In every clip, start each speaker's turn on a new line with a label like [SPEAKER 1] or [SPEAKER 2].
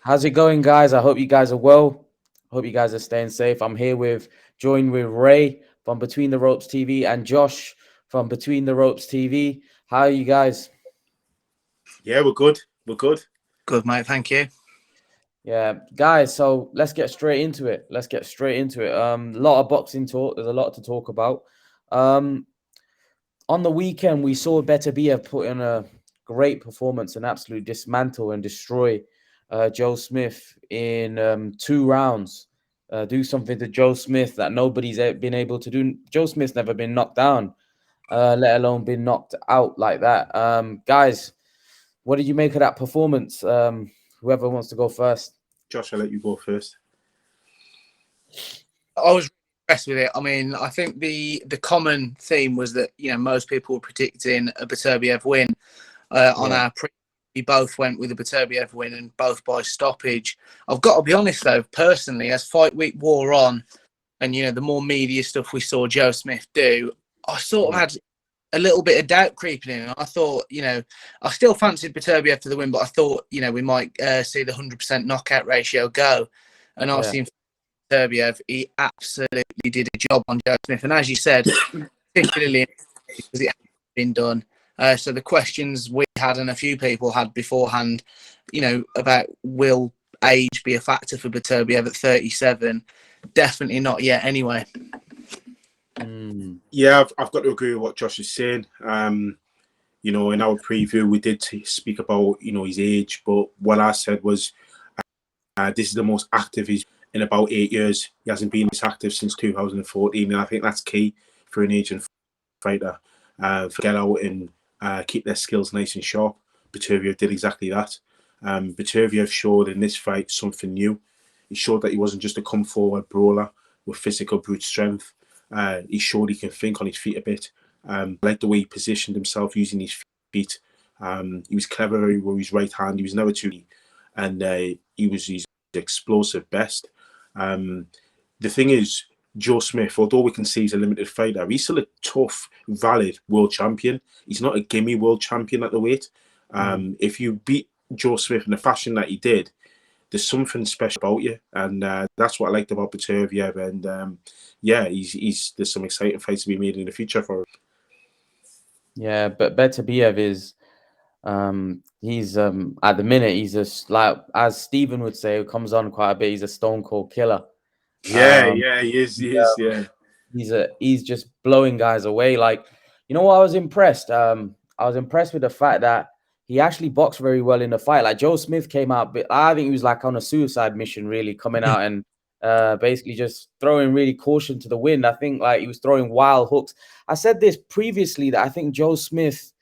[SPEAKER 1] How's it going, guys? I hope you guys are well. Hope you guys are staying safe. I'm here joined with Ray from Between the Ropes TV and Josh from Between the Ropes TV. How are you guys?
[SPEAKER 2] Yeah, we're good. We're good.
[SPEAKER 3] Good, mate. Thank you.
[SPEAKER 1] Yeah, guys. So let's get straight into it. A lot of boxing talk. There's a lot to talk about. Um, on the weekend, we saw Beterbiev put in a great performance, an absolute dismantle and destroy Joe Smith in 2 rounds. Do something to Joe Smith that nobody's been able to do. Joe Smith's never been knocked down, let alone been knocked out like that. Guys, what did you make of that performance? Whoever wants to go first.
[SPEAKER 2] Josh, I'll let you go first.
[SPEAKER 3] I was impressed with it. I mean, I think the common theme was that most people were predicting a Beterbiev win on our pre. We both went with a Beterbiev win and both by stoppage. I've got to be honest though, personally, as fight week wore on, and the more media stuff we saw Joe Smith do, I sort of had a little bit of doubt creeping in. I thought, I still fancied Beterbiev for the win, but I thought, we might see the 100% knockout ratio go. And I've seen Beterbiev, he absolutely did a job on Joe Smith. And as you said, particularly because it hadn't been done. So the questions we had and a few people had beforehand, about will age be a factor for Beterbiev at 37? Definitely not yet anyway.
[SPEAKER 2] Yeah, I've got to agree with what Josh is saying. In our preview, we did speak about, his age, but what I said was this is the most active he's in about 8 years. He hasn't been this active since 2014, and I think that's key for an aging fighter. Get out and keep their skills nice and sharp. Beterbiev did exactly that. Beterbiev showed in this fight something new. He showed that he wasn't just a come-forward brawler with physical brute strength. He showed he can think on his feet a bit. I like the way he positioned himself using his feet. He was clever with his right hand. He was never too, and he was his explosive best. The thing is, Joe Smith, although we can see he's a limited fighter, he's still a tough, valid world champion. He's not a gimme world champion at the weight. If you beat Joe Smith in the fashion that he did, there's something special about you, and that's what I liked about Beterbiev. And there's some exciting fights to be made in the future for him.
[SPEAKER 1] Yeah, but Beterbiev is he's at the minute he's like, as Stephen would say, who comes on quite a bit, he's a stone cold killer.
[SPEAKER 2] He is.
[SPEAKER 1] He's just blowing guys away. Like, what I was impressed. I was impressed with the fact that he actually boxed very well in the fight. Like, Joe Smith came out, but I think he was like on a suicide mission, really, coming out and basically just throwing really caution to the wind. I think like he was throwing wild hooks. I said this previously that I think Joe Smith,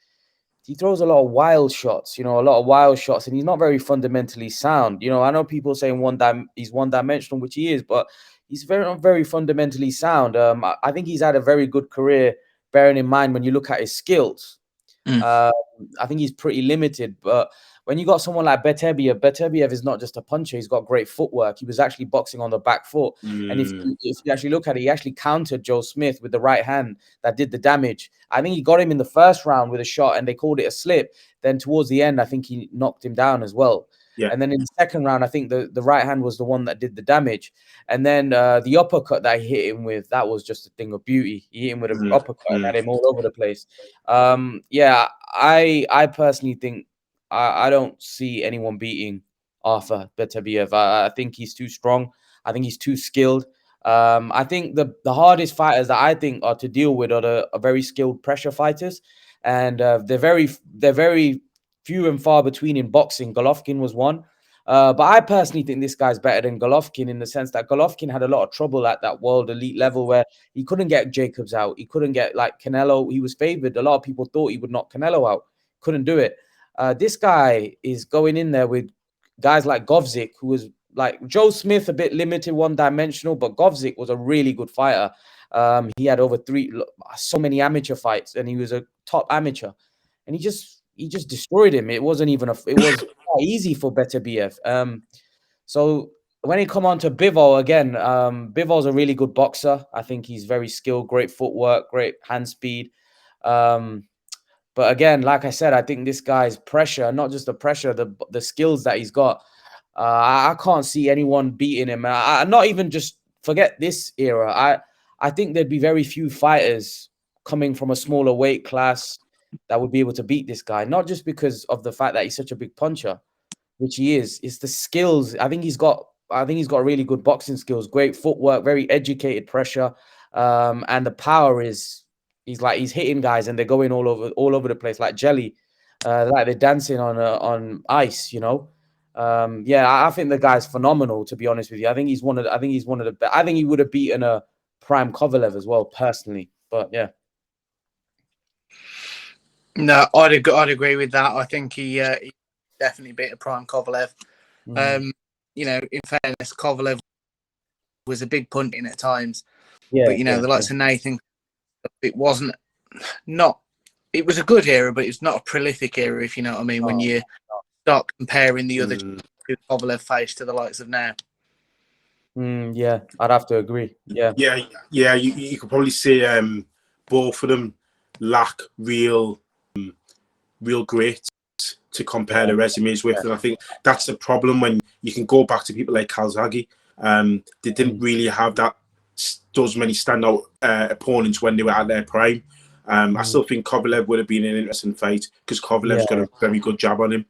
[SPEAKER 1] he throws a lot of wild shots, and he's not very fundamentally sound. I know people saying he's one-dimensional, which he is, but he's not very fundamentally sound. I think he's had a very good career, bearing in mind when you look at his skills. I think he's pretty limited, but when you got someone like Beterbiev is not just a puncher, he's got great footwork. He was actually boxing on the back foot. And if you actually look at it, he actually countered Joe Smith with the right hand that did the damage. I think he got him in the first round with a shot and they called it a slip. Then towards the end, I think he knocked him down as well. Yeah. And then in the second round, I think the right hand was the one that did the damage. And then the uppercut that he hit him with, that was just a thing of beauty. He hit him with an uppercut and had him all over the place. I personally think I don't see anyone beating Arthur Beterbiev. I think he's too strong. I think he's too skilled. I think the hardest fighters that I think are to deal with are very skilled pressure fighters. And they're very few and far between in boxing. Golovkin was one. But I personally think this guy's better than Golovkin in the sense that Golovkin had a lot of trouble at that world elite level where he couldn't get Jacobs out. He couldn't get like Canelo. He was favored. A lot of people thought he would knock Canelo out. Couldn't do it. This guy is going in there with guys like Govzik, who was like Joe Smith, a bit limited, one-dimensional, but Govzik was a really good fighter. He had over so many amateur fights, and he was a top amateur. And he just destroyed him. It wasn't even it was quite easy for Beterbiev. So when it come on to Bivol again, Bivol's a really good boxer. I think he's very skilled, great footwork, great hand speed. But again, like I said, I think this guy's pressure, not just the pressure, the skills that he's got. I can't see anyone beating him. Not even just forget this era. I think there'd be very few fighters coming from a smaller weight class that would be able to beat this guy. Not just because of the fact that he's such a big puncher, which he is. It's the skills. I think he's got really good boxing skills, great footwork, very educated pressure, and the power is. He's hitting guys and they're going all over the place like jelly, like they're dancing on ice. Yeah, I think the guy's phenomenal. To be honest with you, I think he's one of the best. I think he would have beaten a prime Kovalev as well, personally. But yeah.
[SPEAKER 3] No, I'd agree with that. I think he definitely beat a prime Kovalev. In fairness, Kovalev was a big punting at times, but the likes of Nathan, it wasn't it was a good era, but it's not a prolific era, if you know what I mean. When you start comparing the other two Kovalev faced to the likes of now.
[SPEAKER 1] Yeah, I'd have to agree. Yeah.
[SPEAKER 2] You could probably say both of them lack real great to compare the resumes with, and I think that's the problem when you can go back to people like Calzaghe. They didn't really have those many standout opponents when they were at their prime. I still think Kovalev would have been an interesting fight because Kovalev's got a very good jab on him.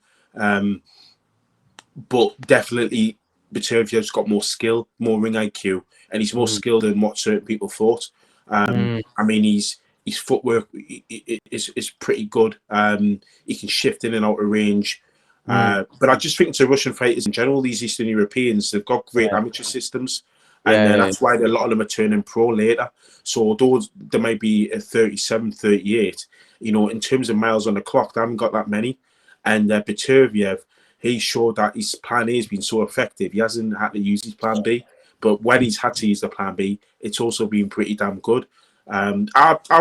[SPEAKER 2] But definitely Beterbiev's got more skill, more ring IQ, and he's more skilled than what certain people thought. I mean, his footwork is pretty good. He can shift in and out of range. But I just think to Russian fighters in general, these Eastern Europeans, they've got great amateur systems. And that's why a lot of them are turning pro later. So although there might be a 37, 38, in terms of miles on the clock, they haven't got that many. And Beterbiev, he showed that his plan A has been so effective. He hasn't had to use his plan B. But when he's had to use the plan B, it's also been pretty damn good. I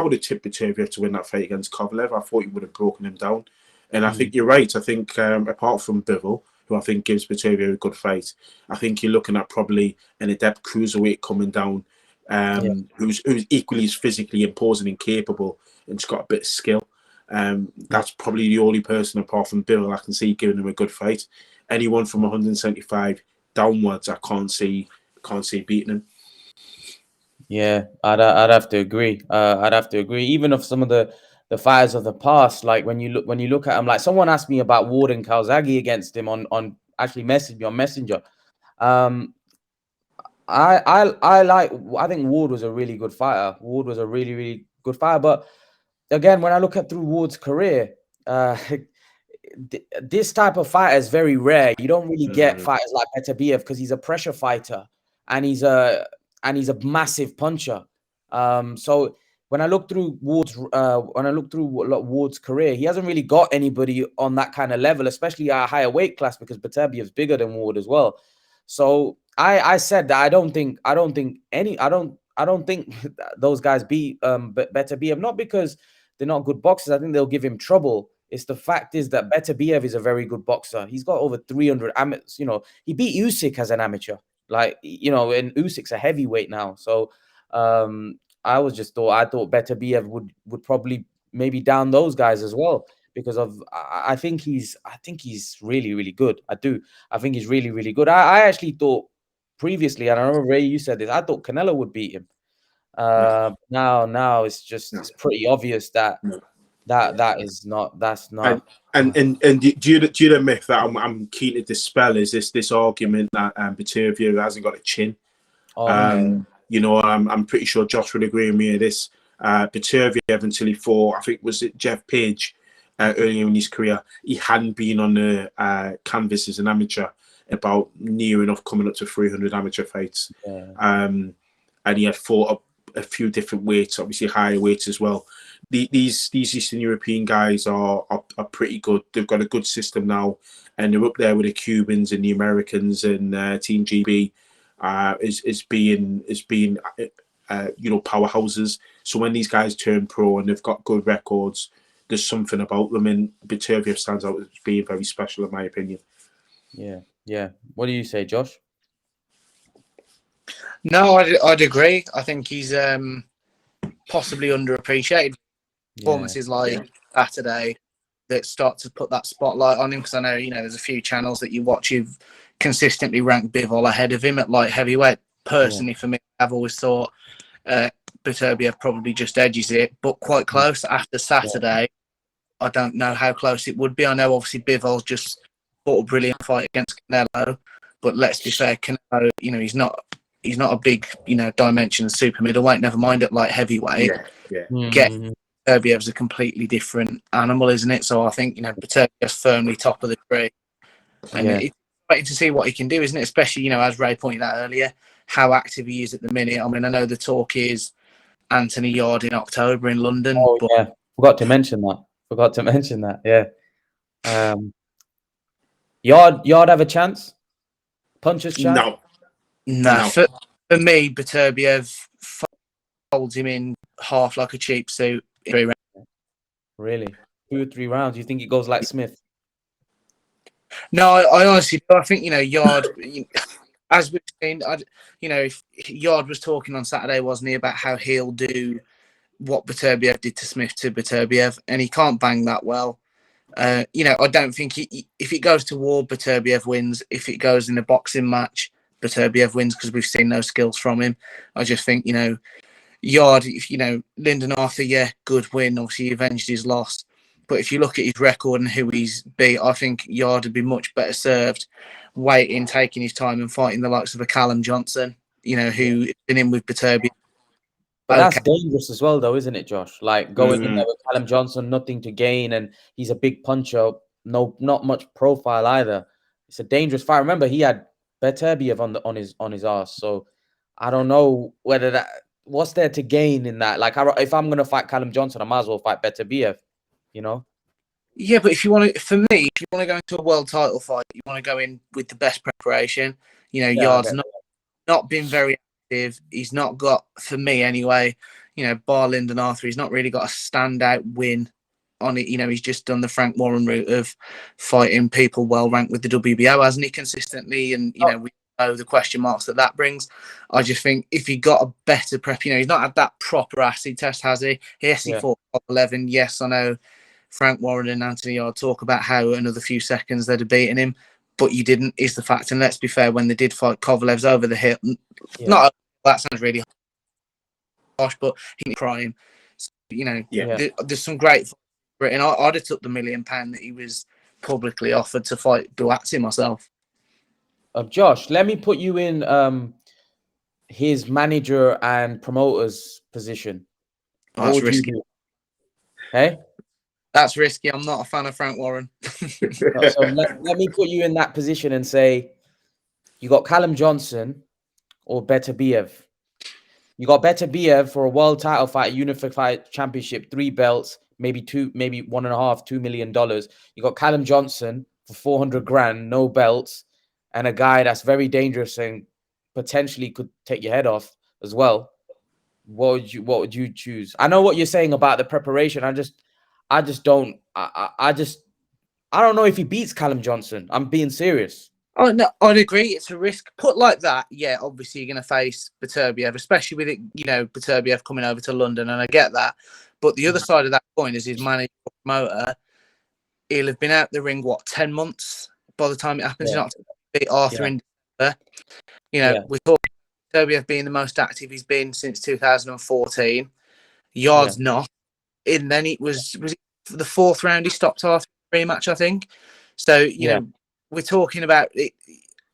[SPEAKER 2] would have tipped Beterbiev to win that fight against Kovalev. I thought he would have broken him down. And I think you're right. I think apart from Bivol, who I think gives Beterbiev a good fight, I think you're looking at probably an adept cruiserweight coming down, who's equally as physically imposing and capable and just got a bit of skill. That's probably the only person apart from Bivol I can see giving him a good fight. Anyone from 175 downwards, I can't see beating him.
[SPEAKER 1] Yeah, I'd have to agree. I'd have to agree. Even of some of the fighters of the past, like when you look at them, like someone asked me about Ward and Calzaghe against him on actually messaged me on Messenger. I think Ward was a really good fighter. Ward was a really, really good fighter. But again, when I look at through Ward's career, this type of fighter is very rare. You don't really get fighters like Beterbiev because he's a pressure fighter and he's a massive puncher. So when I look through Ward's career, he hasn't really got anybody on that kind of level, especially at a higher weight class, because Beterbiev's bigger than Ward as well. So I said that I don't think those guys beat Beterbiev, not because they're not good boxers. I think they'll give him trouble. It's the fact is that Beterbiev is a very good boxer. He's got over 300 amateurs. He beat Usyk as an amateur. And Usyk's a heavyweight now. So I thought Beterbiev would probably maybe down those guys as well, because I think he's really, really good. I do. I think he's really, really good. I actually thought previously, and I remember Ray, you said this, I thought Canelo would beat him. Now it's pretty obvious that that's not.
[SPEAKER 2] And do you admit that I'm keen to dispel is this argument that Beterbiev hasn't got a chin? I'm pretty sure Josh would agree with me on this. Beterbiev, until he fought, I think was it Jeff Page earlier in his career, he hadn't been on the canvas as an amateur about near enough coming up to 300 amateur fights. And he had fought a few different weights, obviously higher weights as well. These Eastern European guys are pretty good. They've got a good system now, and they're up there with the Cubans and the Americans, and Team GB is being powerhouses. So when these guys turn pro and they've got good records, there's something about them, and Beterbiev stands out as being very special in my opinion.
[SPEAKER 1] Yeah. What do you say, Josh?
[SPEAKER 3] No, I'd agree. I think he's possibly underappreciated. Performances like Saturday, that start to put that spotlight on him, because I know, there's a few channels that you watch who've consistently ranked Bivol ahead of him at light heavyweight. Personally, for me, I've always thought Beterbiev probably just edges it, but quite close. After Saturday, I don't know how close it would be. I know obviously Bivol's just fought a brilliant fight against Canelo, but let's be fair, Canelo, he's not a big, dimension super middleweight, never mind at light heavyweight. Beterbiev's a completely different animal, isn't it? So I think, Beterbiev's firmly top of the tree. And it's waiting to see what he can do, isn't it? Especially, as Ray pointed out earlier, how active he is at the minute. I mean, I know the talk is Anthony Yarde in October in London.
[SPEAKER 1] Oh, yeah. Forgot to mention that. Yeah. Yarde have a chance? Puncher's chance?
[SPEAKER 3] No. For me, Beterbiev folds him in half like a cheap suit.
[SPEAKER 1] Really? 2 or 3 rounds? You think it goes like Smith?
[SPEAKER 3] No, I honestly do. I think, Yarde, as we've seen, if Yarde was talking on Saturday, wasn't he, about how he'll do what Beterbiev did to Smith to Beterbiev, and he can't bang that well. I don't think if it goes to war, Beterbiev wins. If it goes in a boxing match, Beterbiev wins, because we've seen those skills from him. I just think, Yarde, if Lyndon Arthur, good win. Obviously, he avenged his loss. But if you look at his record and who he's beat, I think Yarde would be much better served waiting, taking his time and fighting the likes of a Callum Johnson, who's been in with Beterbiev.
[SPEAKER 1] But that's dangerous as well, though, isn't it, Josh? Like going in there with Callum Johnson, nothing to gain, and he's a big puncher, not much profile either. It's a dangerous fight. Remember, he had Beterbiev on his ass, so I don't know whether what's there to gain in that. Like, if I'm gonna fight Callum Johnson, I might as well fight Beterbiev,
[SPEAKER 3] Yeah, but if you want to go into a world title fight, you want to go in with the best preparation. Yarde's not been very active. He's not got, for me anyway, bar Lyndon Arthur, he's not really got a standout win on it. He's just done the Frank Warren route of fighting people well ranked with the WBO, hasn't he, consistently? And, we know the question marks that brings. I just think if he got a better prep, he's not had that proper acid test, has he? Yes, he fought top 11. Yes, I know Frank Warren and Anthony Yarde talk about how another few seconds they'd have beaten him, but you didn't, is the fact. And let's be fair, when they did fight, Kovalev's over the hill. Not that sounds really harsh, but he prime. So, there's some great Britain. I'd have took the £1 million that he was publicly offered to fight Buatsi myself.
[SPEAKER 1] Josh, let me put you in his manager and promoter's position.
[SPEAKER 3] What would risky.
[SPEAKER 1] You do? Hey?
[SPEAKER 3] That's risky. I'm not a fan of Frank Warren.
[SPEAKER 1] So let me put you in that position and say you got Callum Johnson or Beterbiev. You got Beterbiev for a world title fight, unified championship, 3 belts, maybe $1.5, $2 million. You got Callum Johnson for 400 grand, no belts, and a guy that's very dangerous and potentially could take your head off as well. What would you choose? I know what you're saying about the preparation. I don't know if he beats Callum Johnson. I'm being serious.
[SPEAKER 3] Oh no, I'd agree. It's a risk. Put like that, obviously you're going to face Beterbiev, especially with it, Beterbiev coming over to London, and I get that. But the other side of that coin is his manager promoter. He'll have been out the ring 10 months by the time it happens. Not to beat Arthur in December. We're talking Beterbiev being the most active he's been since 2014. Yarde's not. And then it was the 4th round he stopped Arthur rematch, I think. So we're talking about it,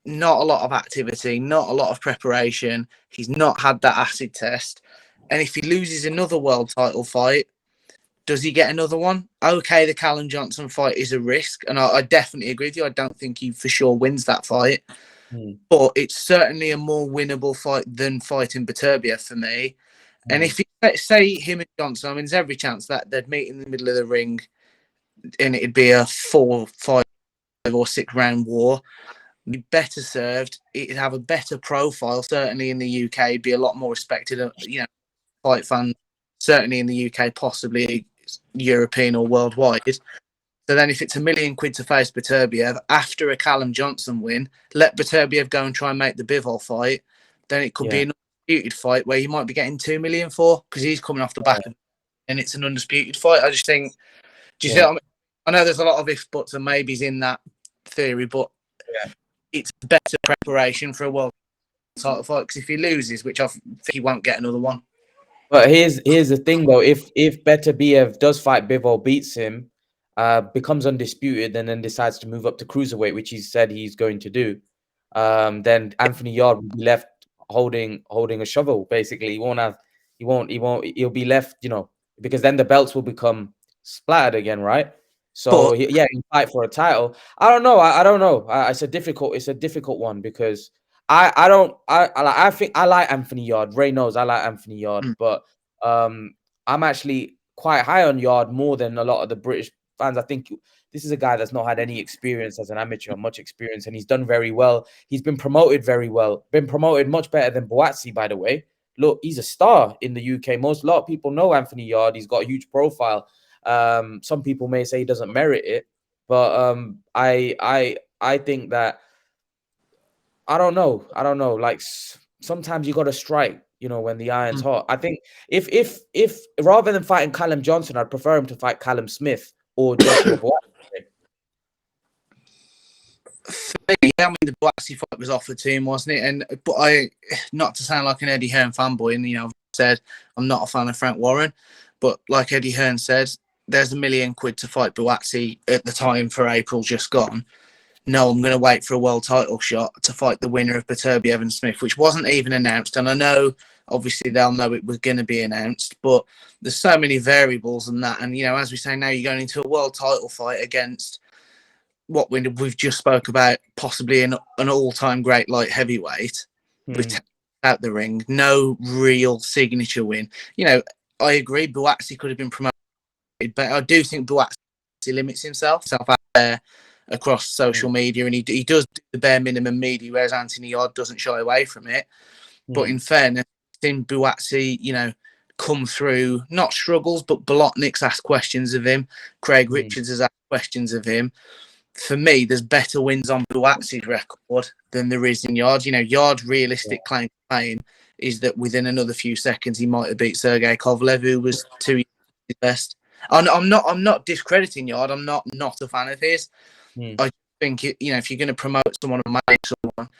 [SPEAKER 3] not a lot of activity, not a lot of preparation. He's not had that acid test. And if he loses another world title fight, does he get another one? Okay, the Callum Johnson fight is a risk. And I definitely agree with you. I don't think he for sure wins that fight. But it's certainly a more winnable fight than fighting Beterbiev for me. And if you say him and Johnson, I mean, there's every chance that they'd meet in the middle of the ring and it'd be a 4, 5, or 6 round war. Be better served. It'd have a better profile, certainly in the UK. It'd be a lot more respected, fight fans, certainly in the UK, possibly European or worldwide. So then if it's £1 million to face Beterbiev after a Callum Johnson win, let Beterbiev go and try and make the Bivol fight, then it could be an undisputed fight where you might be getting 2 million for, because he's coming off the back of it, and it's an undisputed fight. I just think, do you see what I mean? I know there's a lot of ifs, buts, and maybes in that theory, but it's better preparation for a world title fight, because if he loses, which I think he won't get another one.
[SPEAKER 1] But here's the thing though: if Beterbiev does fight Biv or beats him, becomes undisputed, and then decides to move up to cruiserweight, which he said he's going to do, then Anthony Yarde will be left holding a shovel. Basically, he'll be left, because then the belts will become splattered again, right? So
[SPEAKER 3] But
[SPEAKER 1] he fight for a title. I don't know. I don't know. It's a difficult one, because I think I like Anthony Yarde. Ray knows I like Anthony Yarde, but I'm actually quite high on Yarde more than a lot of the British fans. I think this is a guy that's not had any experience as an amateur, much experience, and he's done very well. He's been promoted very well. Been promoted much better than Buatsi, by the way. Look, he's a star in the UK. A lot of people know Anthony Yarde. He's got a huge profile. Some people may say he doesn't merit it, but I think that I don't know. Like sometimes you got to strike, when the iron's hot. I think if rather than fighting Callum Johnson, I'd prefer him to fight Callum Smith or Joshua Buatsi.
[SPEAKER 3] I mean, the Buatsi fight was offered to him, wasn't it? But not to sound like an Eddie Hearn fanboy, and I've said I'm not a fan of Frank Warren, but like Eddie Hearn said, there's £1 million to fight Buatsi at the time for April just gone. No, I'm going to wait for a world title shot to fight the winner of Beterbiev and Smith, which wasn't even announced. And I know, obviously, they'll know it was going to be announced, but there's so many variables in that. And, as we say now, you're going into a world title fight against what we've just spoke about, possibly an all-time great light heavyweight with out the ring, no real signature win. I agree, Buatsi could have been promoted, but I do think Buatsi limits himself out there across social media, and he does the bare minimum media, whereas Anthony Yarde doesn't shy away from it. But in fairness, in Buatsi, come through, not struggles, but Bolotnik's asked questions of him. Craig Richards has asked questions of him. For me, there's better wins on Buatsi's record than there is in Yarde. Yarde's realistic claim to fame is that within another few seconds he might have beat Sergey Kovalev, who was 2 years best. I'm not discrediting Yarde. I'm not a fan of his. I think if you're going to promote someone and manage someone,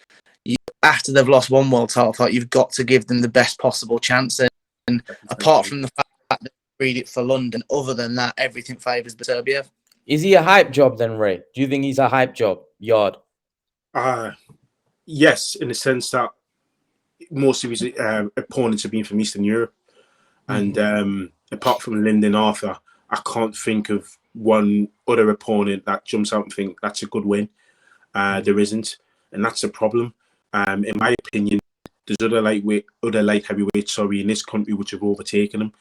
[SPEAKER 3] after they've lost one world title fight, you've got to give them the best possible chance. And apart from the fact that they read it for London, other than that, everything favours Beterbiev.
[SPEAKER 1] Is he a hype job then, Ray? Do you think he's a hype job, Yarde?
[SPEAKER 2] Yes, in the sense that most of his opponents have been from Eastern Europe, and apart from Lyndon Arthur, I can't think of one other opponent that jumps out and think that's a good win. There isn't, and that's a problem. In my opinion, there's other light heavyweights, in this country which have overtaken him.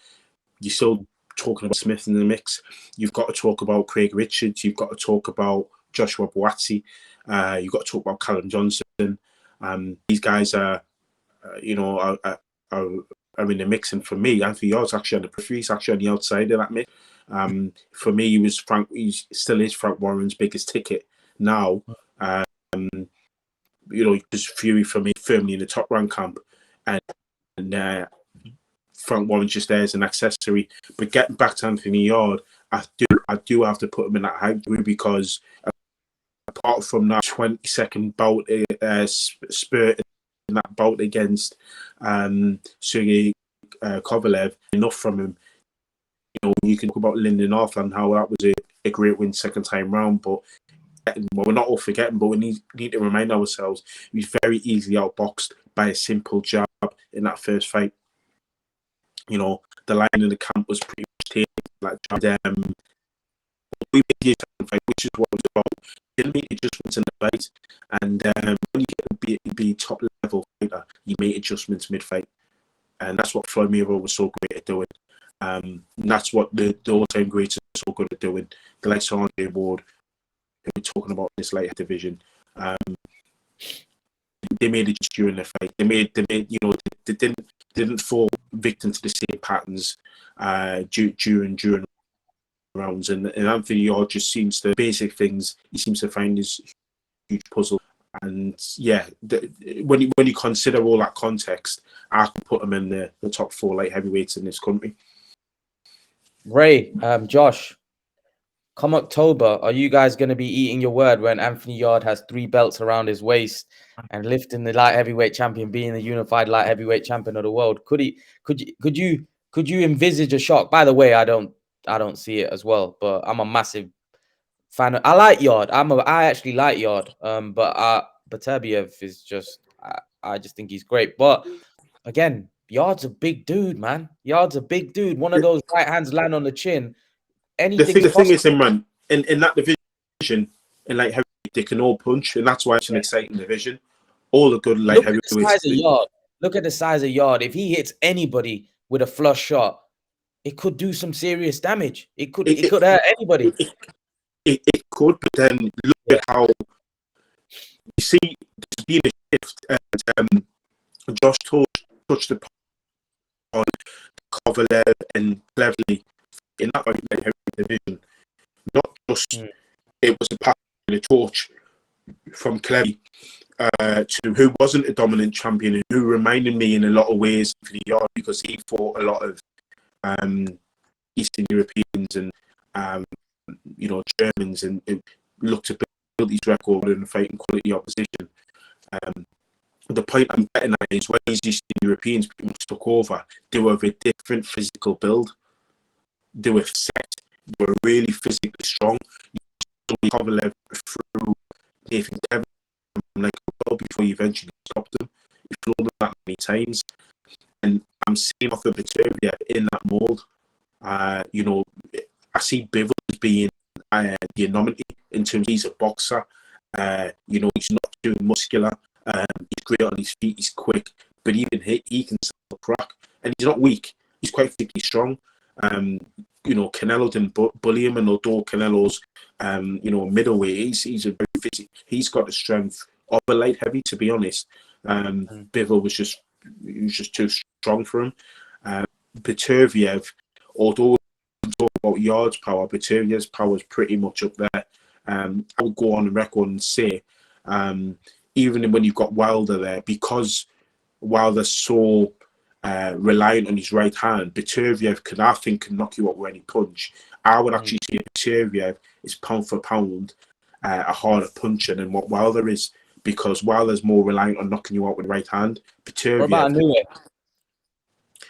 [SPEAKER 2] You're still talking about Smith in the mix. You've got to talk about Craig Richards. You've got to talk about Joshua Buatsi. You've got to talk about Callum Johnson. These guys are in the mix, and for me, Anthony Yarde's actually on the periphery. He's actually on the outside of that mix. For me, he still is Frank Warren's biggest ticket now. Because Fury for me firmly in the top rank camp, and Frank Warren's just there as an accessory. But getting back to Anthony Yarde, I do have to put him in that hype group, because apart from that 20-second bout spurt in that bout against Sergey Kovalev, enough from him. You can talk about Lyndon Arthur and how that was a great win second time round, but we're not all forgetting, but we need to remind ourselves he was very easily outboxed by a simple jab in that first fight. The line in the camp was pretty much taken like we made the fight, which is what it was about. You make adjustments in the fight, and when you get to be top level fighter, you make adjustments mid fight, and that's what Floyd Mayweather was so great at doing. And that's what the all-time greats are so good at doing. The likes of Andre Ward, who we're talking about this light division, they made it just during the fight. They didn't fall victim to the same patterns during rounds. And Anthony Yarde just seems to basic things. He seems to find his huge puzzle. And when you consider all that context, I can put him in the top 4 light heavyweights in this country.
[SPEAKER 1] Ray, Josh. come October, are you guys going to be eating your word when Anthony Yarde has 3 belts around his waist and lifting the light heavyweight champion, being the unified light heavyweight champion of the world? Could you envisage a shock? By the way, I don't see it as well, but I'm a massive fan. I like Yarde. I actually like Yarde. But Beterbiev is just, I just think he's great. But again, Yarde's a big dude, man. Yarde's a big dude. One of those right hands land on the chin. Anything's
[SPEAKER 2] The thing
[SPEAKER 1] possible.
[SPEAKER 2] is, Imran, in that division, in light heavyweight, they can all punch, and that's why it's an exciting division. All the good light heavyweights.
[SPEAKER 1] Look at the size of Yarde. Look at the size of Yarde. If he hits anybody with a flush shot, it could do some serious damage. It could hurt anybody.
[SPEAKER 2] It could, but then look at how you see there's been a shift, and Josh touched upon Kovalev and Cleverly in that light heavyweight division. Not just it was a pass in a torch from Cleverly to who wasn't a dominant champion and who reminded me in a lot of ways of Yarde, because he fought a lot of Eastern Europeans and Germans, and it looked to build his record and fighting quality opposition. The point I'm getting at is when these Eastern Europeans took over, they were of a different physical build. They were set. They were really physically strong. Kovalev through Nathan Kevin like well before you eventually stopped them. You flew them that many times, and I'm seeing off of Beterbiev in that mold. I see Bivol as being the anomaly in terms of he's a boxer. He's not too muscular. He's great on his feet. He's quick, but even he can still crack, and he's not weak. He's quite physically strong. Canelo didn't bully him, and although Canelo's, middleweight, he's a very physical. He's got the strength of a light heavy, to be honest. Bivol was just too strong for him. Beterbiev, although we talk about Yarde's power, Beterbiev's power is pretty much up there. I would go on the record and say, even when you've got Wilder there, because Wilder's so reliant on his right hand, Beterbiev can knock you out with any punch. I would actually say Beterbiev is pound for pound a harder puncher than what Wilder is, because Wilder's more reliant on knocking you out with the right hand. Beterbiev, what about Inoue?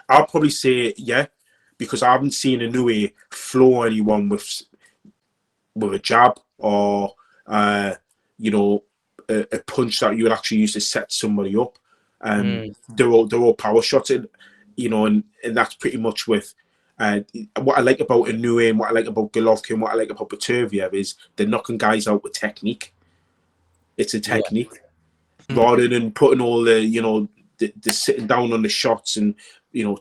[SPEAKER 2] I'll probably say yeah, because I haven't seen Inoue floor anyone with a jab or a punch that you would actually use to set somebody up. They're all power shots, and that's pretty much with what I like about Inoue and what I like about Golovkin and what I like about Beterbiev is they're knocking guys out with technique. It's a technique rather than putting all the sitting down on the shots and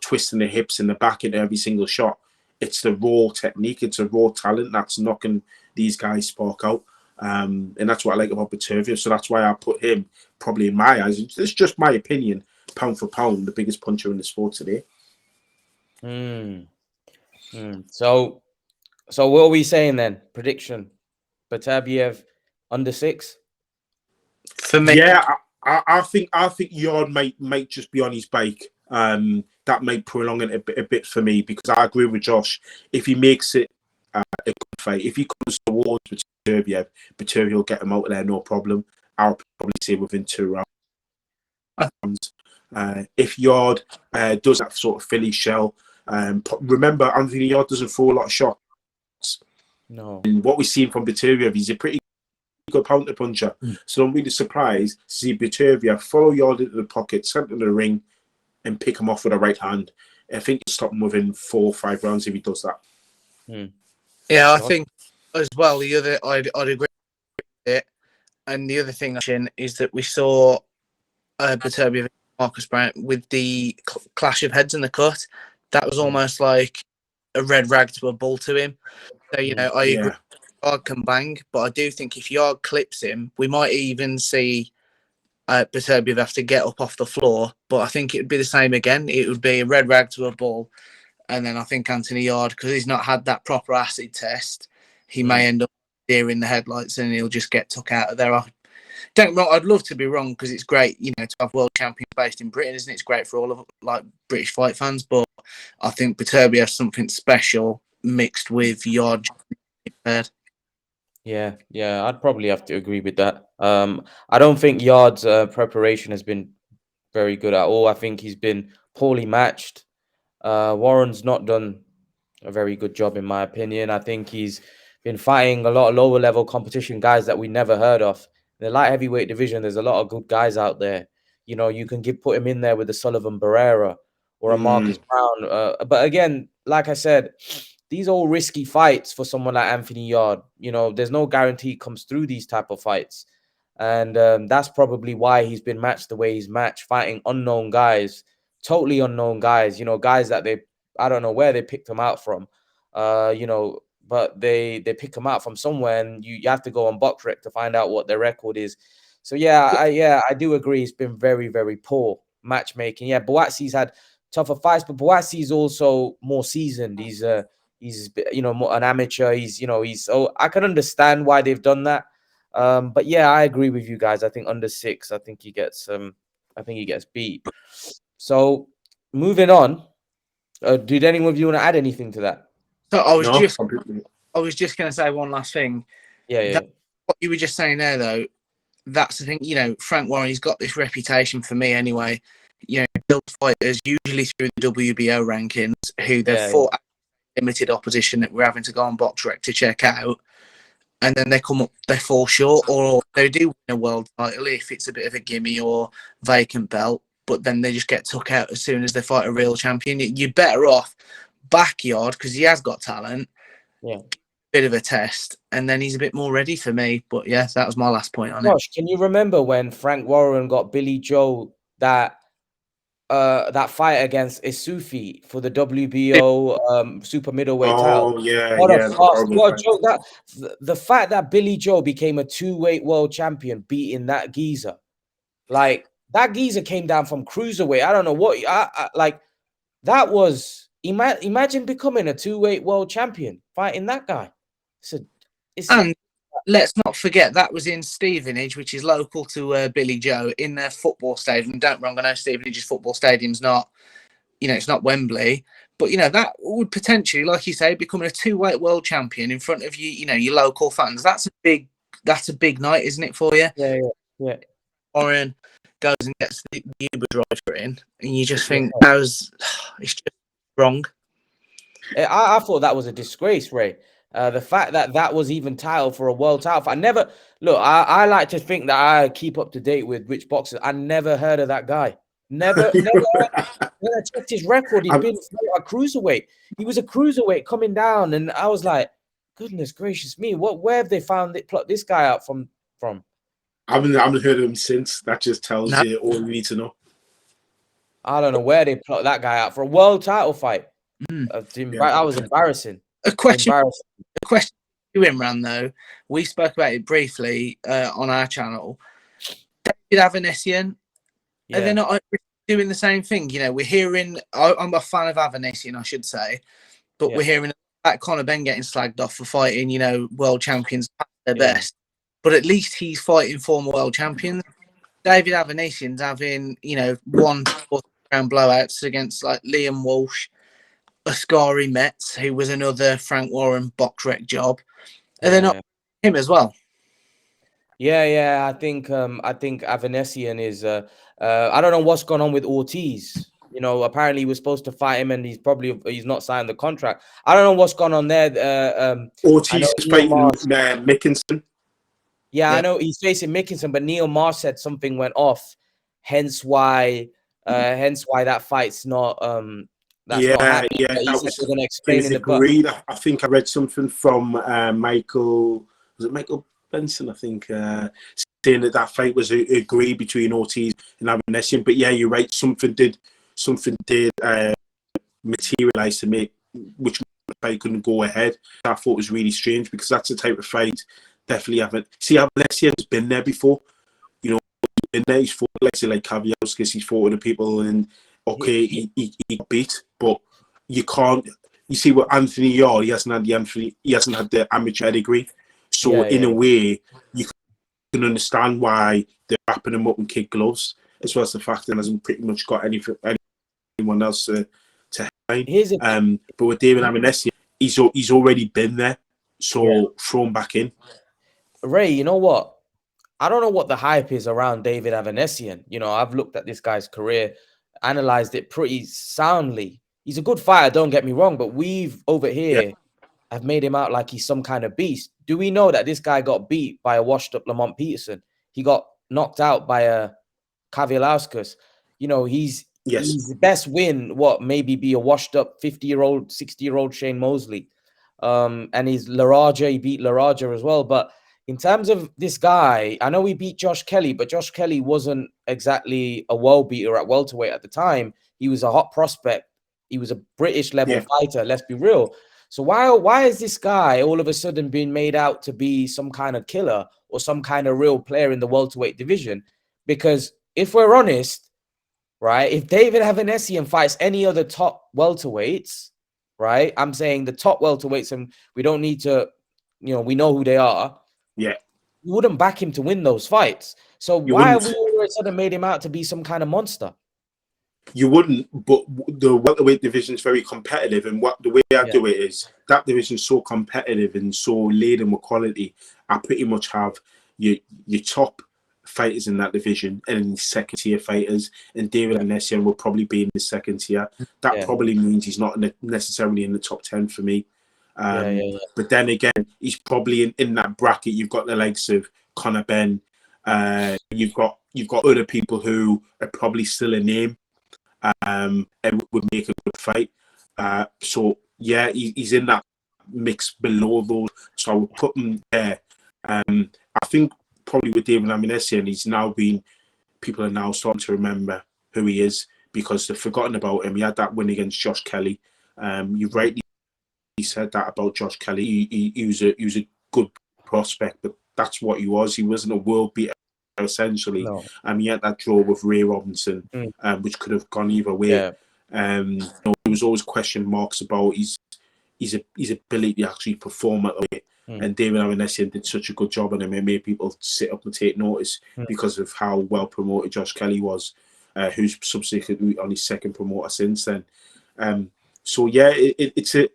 [SPEAKER 2] twisting the hips and the back into every single shot. It's the raw technique. It's a raw talent that's knocking these guys spark out. And that's what I like about Beterbiev. So that's why I put him probably in my eyes. It's just my opinion, pound for pound, the biggest puncher in the sport today.
[SPEAKER 1] So what are we saying then? Prediction: Beterbiev under 6?
[SPEAKER 3] For me,
[SPEAKER 2] yeah, I think Yarde might just be on his bike. That might prolong it a bit for me, because I agree with Josh. If he makes it a good fight, if he comes towards Beterbiev will get him out of there, no problem. I'll probably say within 2 rounds. If Yarde does that sort of Philly shell, remember Anthony Yarde doesn't throw a lot of shots.
[SPEAKER 1] No.
[SPEAKER 2] And what we've seen from Beterbiev, he's a pretty good counter puncher. So I'm really surprised to see Beterbiev follow Yarde into the pocket, center of the ring, and pick him off with a right hand. I think he'll stop him within 4 or 5 rounds if he does that.
[SPEAKER 3] Yeah, I think as well. The other, I'd agree with it. And the other thing is that we saw Beterbiev and Marcus Brown with the clash of heads in the cut. That was almost like a red rag to a bull to him. So I agree. Yarde can bang, but I do think if Yarde clips him, we might even see Beterbiev have to get up off the floor. But I think it would be the same again. It would be a red rag to a bull. And then I think Anthony Yarde, because he's not had that proper acid test, he may end up deer in the headlights and he'll just get took out of there. Don't get me wrong, I'd love to be wrong, because it's great, to have world champions based in Britain, isn't it? It's great for all of British fight fans. But I think Beterbiev has something special mixed with Yarde prepared.
[SPEAKER 1] Yeah, I'd probably have to agree with that. I don't think Yard's preparation has been very good at all. I think he's been poorly matched. Warren's not done a very good job, in my opinion. I think he's been fighting a lot of lower level competition guys that we never heard of. In the light heavyweight division, there's a lot of good guys out there. You know, you can put him in there with a Sullivan Barrera or a Marcus Brown. But again, like I said, these are all risky fights for someone like Anthony Yard. You know, there's no guarantee he comes through these type of fights. And that's probably why he's been matched the way he's matched, fighting unknown guys, totally unknown guys, you know, guys that I don't know where they picked him out from, you know, but they pick him out from somewhere, and you have to go on BoxRec to find out what their record is. So I do agree. It's been very, very poor matchmaking. Yeah, Buatsi's had tougher fights, but Buatsi's also more seasoned. He's you know, more an amateur. So I can understand why they've done that. But yeah, I agree with you guys. I think under 6, I think he gets beat. So moving on. Did anyone of you want to add anything to that?
[SPEAKER 3] So I was just going to say one last thing.
[SPEAKER 1] Yeah.
[SPEAKER 3] What you were just saying there, though, that's the thing. You know, Frank Warren, he's got this reputation for me anyway. You know, build fighters usually through the WBO rankings who they've fought limited opposition that we're having to go on BoxRec to check out, and then they come up, they fall short, or they do win a world title if it's a bit of a gimme or vacant belt, but then they just get took out as soon as they fight a real champion. You're better off backyard because he has got talent.
[SPEAKER 1] Yeah.
[SPEAKER 3] Bit of a test, and then he's a bit more ready for me. But yeah, that was my last point on it.
[SPEAKER 1] Gosh, can you remember when Frank Warren got Billy Joe that fight against Isufi for the WBO super middleweight title? What a farce! What a joke! The fact that Billy Joe became a 2-weight world champion beating that geezer, like that geezer came down from cruiserweight. I don't know what like that was. Imagine becoming a 2-weight world champion fighting that guy.
[SPEAKER 3] And let's not forget that was in Stevenage, which is local to Billy Joe, in their football stadium. Don't wrong, I know Stevenage's football stadium's not, you know, it's not Wembley, but you know that would potentially, like you say, becoming a 2-weight world champion in front of you know, your local fans. That's a big night, isn't it, for you?
[SPEAKER 1] Yeah.
[SPEAKER 3] Warren goes and gets the Uber driver in, and you just think it's just wrong.
[SPEAKER 1] I thought that was a disgrace, Ray. The fact that was even titled for a world title. I like to think that I keep up to date with which boxers. I never heard of that guy. Never. When I checked his record, he'd been a cruiserweight. He was a cruiserweight coming down, and I was like, goodness gracious me, where have they plucked this guy out from?
[SPEAKER 2] I haven't heard of him since. That just tells you all you need to know.
[SPEAKER 1] I don't know where they plucked that guy out for a world title fight. That was embarrassing.
[SPEAKER 3] A question to Imran, though. We spoke about it briefly on our channel. David Avanesyan, are they not doing the same thing? You know, we're hearing. I'm a fan of Avanesyan, I should say, but we're hearing about Conor Benn getting slagged off for fighting, you know, world champions at their best. But at least he's fighting former world champions. David Avanesyan's having, you know, 1 round blowouts against like Liam Walsh, Askari Metz, who was another Frank Warren BoxRec job. Are they not him as well?
[SPEAKER 1] Yeah. I think Avanesyan is. I don't know what's gone on with Ortiz. You know, apparently he was supposed to fight him, and he's not signed the contract. I don't know what's gone on there.
[SPEAKER 2] Ortiz is fighting Mickinson.
[SPEAKER 1] Yeah, I know he's facing Mickinson, but Neil Marsh said something went off, hence why that fight's not. That's not happening.
[SPEAKER 2] That was
[SPEAKER 1] going to explain in
[SPEAKER 2] agreed. I think I read something from Michael. Was it Michael Benson? I think saying that fight was agreed between Ortiz and Avanesyan. But yeah, you're right. Something did materialize to make which fight couldn't go ahead. I thought was really strange because that's the type of fight. Definitely haven't. See, Avanesyan's been there before. You know, he's been there. He's fought like Kaviauskas. He's fought with the people, and he got beat. But you can't. You see, with Anthony Yarde, he hasn't had the amateur degree. So in a way, you can understand why they're wrapping him up in kid gloves, as well as the fact that he hasn't pretty much got anyone else to hide. But with David Avanesyan, he's already been there. So throw him back in.
[SPEAKER 1] Ray, you know what? I don't know what the hype is around David Avanesyan. You know, I've looked at this guy's career, analyzed it pretty soundly. He's a good fighter, don't get me wrong, but we've over here have made him out like he's some kind of beast. Do we know that this guy got beat by a washed-up Lamont Peterson? He got knocked out by a Kavilauskas. You know, his best win, maybe be a washed-up 50-year-old, 60-year-old Shane Mosley. And he's Laraja, he beat Laraja as well. But in terms of this guy, I know he beat Josh Kelly, but Josh Kelly wasn't exactly a world beater at welterweight at the time. He was a hot prospect. He was a British level fighter, let's be real. So why is this guy all of a sudden being made out to be some kind of killer or some kind of real player in the welterweight division? Because if we're honest, right, if David Avanesyan fights any other top welterweights, right, I'm saying the top welterweights, and we don't need to, you know, we know who they are.
[SPEAKER 2] Yeah.
[SPEAKER 1] You wouldn't back him to win those fights. So why have we all of a sudden made him out to be some kind of monster?
[SPEAKER 2] You wouldn't, but the welterweight division is very competitive, and the way I do it is that division is so competitive and so laden with quality. I pretty much have your top fighters in that division and then second tier fighters, and David Avanesyan will probably be in the second tier. That probably means he's not necessarily in the top 10 for me. But then again, he's probably in that bracket. You've got the likes of Conor Benn. You've got other people who are probably still a name. And would make a good fight. So yeah, he's in that mix below those. So I would put him there. I think probably with David Avanesyan, people are now starting to remember who he is because they've forgotten about him. He had that win against Josh Kelly. You rightly said that about Josh Kelly. He was a good prospect, but that's what he was. He wasn't a world beater. Essentially, he had that draw with Ray Robinson, which could have gone either way. There was always question marks about his ability to actually perform at the weight. And David Avanesyan did such a good job on him. It made people sit up and take notice because of how well promoted Josh Kelly was, who's subsequently on his second promoter since then. So yeah, it's an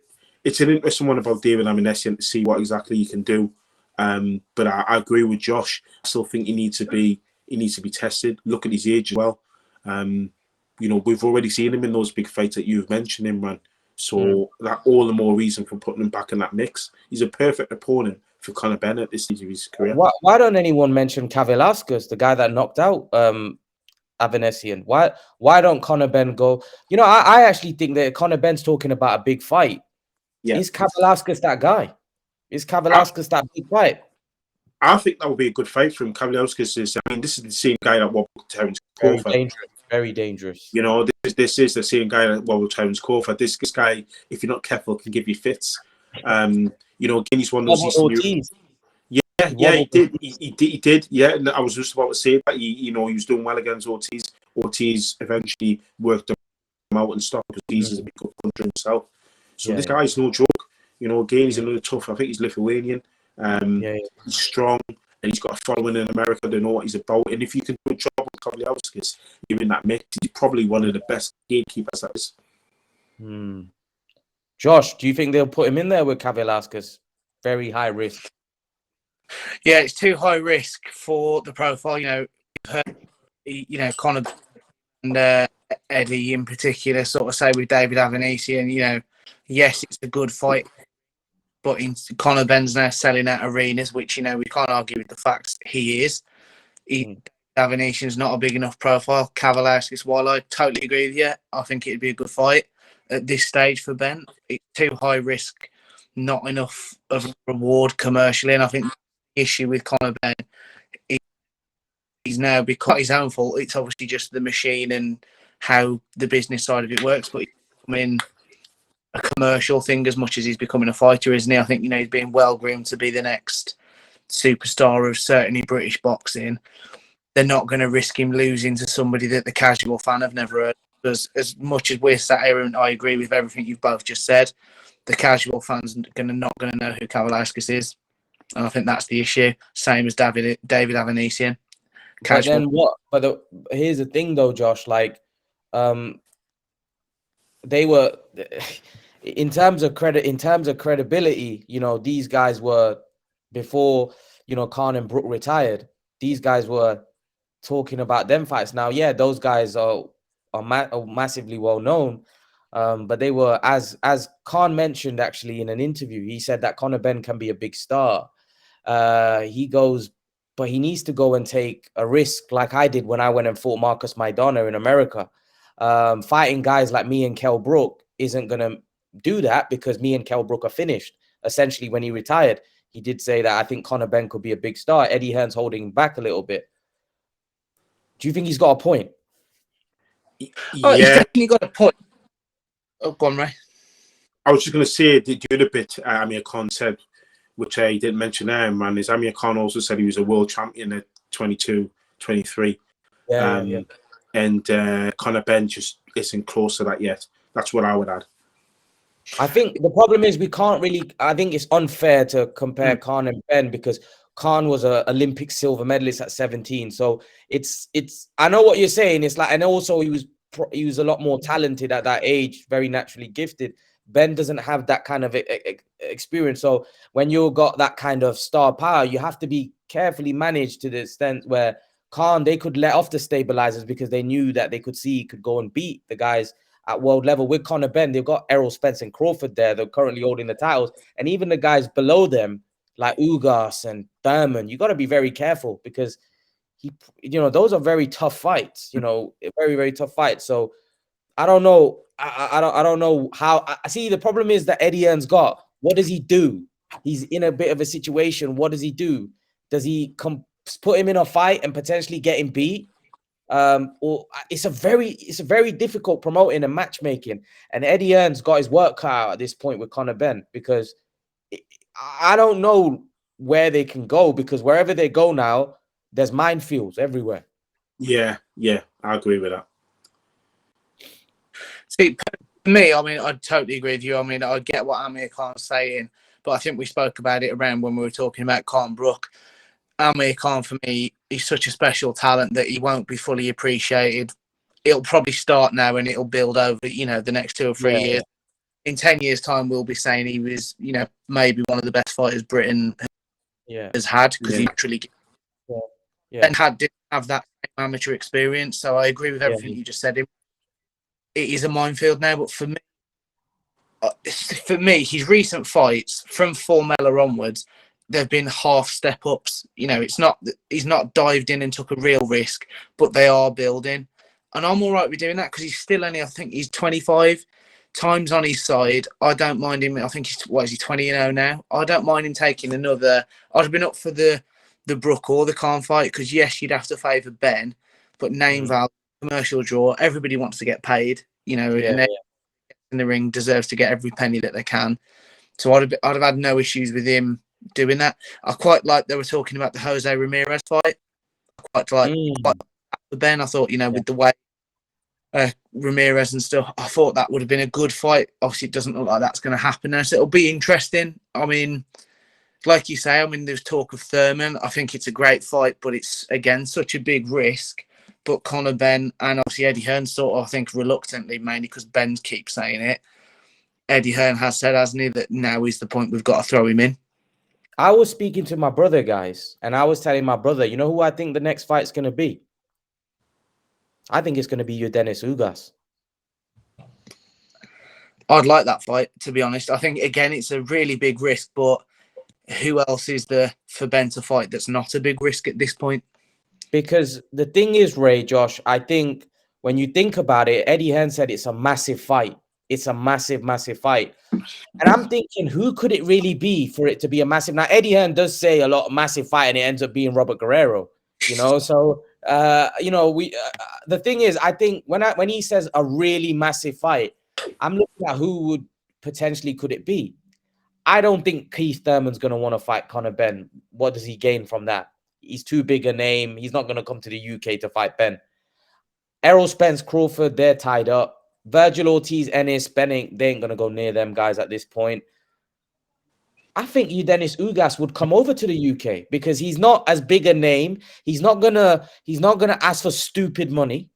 [SPEAKER 2] interesting one about David Avanesyan to see what exactly he can do. But I agree with Josh. I still think he needs to be tested. Look at his age as well. We've already seen him in those big fights that you've mentioned, Imran. So that all the more reason for putting him back in that mix. He's a perfect opponent for Conor Benn at this stage of his career.
[SPEAKER 1] Why don't anyone mention Kavilauskas, the guy that knocked out Avanesyan? Why don't Conor Benn go? You know, I actually think that Conor Benn's talking about a big fight. Yeah. Is Kavilauskas that guy? Is Kavilauskas that big fight?
[SPEAKER 2] I think that would be a good fight for him. Kavilauskas is, this is the same guy that wobbled Terence Crawford.
[SPEAKER 1] Very dangerous.
[SPEAKER 2] You know, this is the same guy that wobbled Terence Crawford. This guy, if you're not careful, can give you fits. Again, he's one of those
[SPEAKER 1] Ortiz.
[SPEAKER 2] He did. He did. Yeah, and I was just about to say that he was doing well against Ortiz. Ortiz eventually worked him out and stopped. Ortiz is a big good puncher himself. So this guy's no joke. Again, he's another tough. I think he's Lithuanian. He's strong, and he's got a following in America. They know what he's about. And if you can do a job with Kavilauskas, you're in that mix. He's probably one of the best gatekeepers that is.
[SPEAKER 1] Josh, do you think they'll put him in there with Kavilauskas? Very high risk.
[SPEAKER 3] Yeah, it's too high risk for the profile. Conor and Eddie in particular sort of say with David Avanesyan, yes, it's a good fight. But Conor Benn's now selling out arenas, which, we can't argue with the facts he is. Avanesyan's not a big enough profile. Kavilauskas, while I totally agree with you, I think it'd be a good fight at this stage for Ben. It's too high risk, not enough of a reward commercially. And I think the issue with Conor Benn is he's now become his own fault. It's obviously just the machine and how the business side of it works. But he's becoming a commercial thing as much as he's becoming a fighter, isn't he? I think, he's being well groomed to be the next superstar of certainly British boxing. They're not going to risk him losing to somebody that the casual fan have never heard. Because as much as we're sat here and I agree with everything you've both just said, the casual fans not going to know who Kavilauskas is. And I think that's the issue. Same as David Avanesyan.
[SPEAKER 1] But then what? But here's the thing, though, Josh. Like, they were. in terms of credibility, you know, these guys were before, you know, Khan and Brook retired. These guys were talking about them fights. Now, yeah, those guys are massively well known, but they were, as Khan mentioned actually in an interview, he said that Conor Benn can be a big star. He goes, but he needs to go and take a risk like I did when I went and fought Marcus Maidana in America. Fighting guys like me and Kell Brook isn't gonna do that because me and Kell Brook are finished. Essentially, when he retired, he did say that I think Conor Benn could be a big star. Eddie Hearn's holding him back a little bit. Do you think he's got a point?
[SPEAKER 3] Oh, he's
[SPEAKER 2] Yeah,
[SPEAKER 3] definitely got a point. Oh, go on, Ray.
[SPEAKER 2] I was just going to say the other bit Amir Khan said, which I didn't mention there, man, is Amir Khan also said he was a world champion at 22, 23.
[SPEAKER 1] Yeah.
[SPEAKER 2] And Conor Benn just isn't close to that yet. That's what I would add.
[SPEAKER 1] I think the problem is we can't really. I think it's unfair to compare Khan and Benn because Khan was an Olympic silver medalist at 17. So it's. I know what you're saying. It's like, and also he was a lot more talented at that age, very naturally gifted. Benn doesn't have that kind of experience. So when you got that kind of star power, you have to be carefully managed to the extent where Khan, they could let off the stabilizers because they knew that they could see he could go and beat the guys at world level. With Conor Benn, they've got Errol Spence and Crawford there. They're currently holding the titles. And even the guys below them, like Ugas and Thurman, you got to be very careful because those are very tough fights, very, very tough fights. So I don't know. I don't know how. I see. The problem is that Eddie Hearn's got. What does he do? He's in a bit of a situation. What does he do? Does he put him in a fight and potentially get him beat? Or it's a very difficult promoting and matchmaking. And Eddie Hearn's got his work cut out at this point with Conor Benn because I don't know where they can go because wherever they go now, there's minefields everywhere.
[SPEAKER 2] Yeah, I agree with that.
[SPEAKER 3] See, for me, I mean, I totally agree with you. I mean, I get what Amir Khan's saying, but I think we spoke about it around when we were talking about Khan Brook. Amir Khan, for me, he's such a special talent that he won't be fully appreciated. It'll probably start now and it'll build over, the next 2 or 3 years. In 10 years' time, we'll be saying he was, maybe one of the best fighters Britain has had because he actually and didn't have that amateur experience. So I agree with everything you just said. It is a minefield now, but for me, his recent fights from Formella onwards, they've been half step ups. It's not he's not dived in and took a real risk, but they are building, and I'm all right with doing that because he's still only, I think he's 25. Time's on his side. I don't mind him. I think he's 20-0 now. I don't mind him taking another. I'd have been up for the Brook or the Khan fight because yes, you'd have to favour Ben, but name value, commercial draw. Everybody wants to get paid. And in the ring deserves to get every penny that they can. So I'd have had no issues with him doing that. I quite like they were talking about the Jose Ramirez fight. I quite like Ben. I thought, with the way Ramirez and stuff, I thought that would have been a good fight. Obviously, it doesn't look like that's going to happen now, so it'll be interesting. I mean, like you say, there's talk of Thurman. I think it's a great fight, but it's, again, such a big risk. But Conor Benn and obviously Eddie Hearn sort of, I think, reluctantly, mainly because Ben keeps saying it. Eddie Hearn has said, hasn't he, that now is the point we've got to throw him in.
[SPEAKER 1] I was speaking to my brother, guys, and I was telling my brother, you know who I think the next fight's going to be? I think it's going to be Dennis Ugas.
[SPEAKER 3] I'd like that fight, to be honest. I think, again, it's a really big risk, but who else is there for Ben to fight that's not a big risk at this point?
[SPEAKER 1] Because the thing is, Ray, Josh, I think when you think about it, Eddie Hearn said it's a massive fight. It's a massive, massive fight. And I'm thinking, who could it really be for it to be a massive? Now, Eddie Hearn does say a lot of massive fight, and it ends up being Robert Guerrero, So, the thing is, I think when he says a really massive fight, I'm looking at who would potentially could it be. I don't think Keith Thurman's going to want to fight Conor Benn. What does he gain from that? He's too big a name. He's not going to come to the UK to fight Ben. Errol Spence, Crawford, they're tied up. Virgil Ortiz, Ennis, Benning, they ain't going to go near them guys at this point. I think Dennis Ugas would come over to the UK because he's not as big a name. He's not gonna ask for stupid money.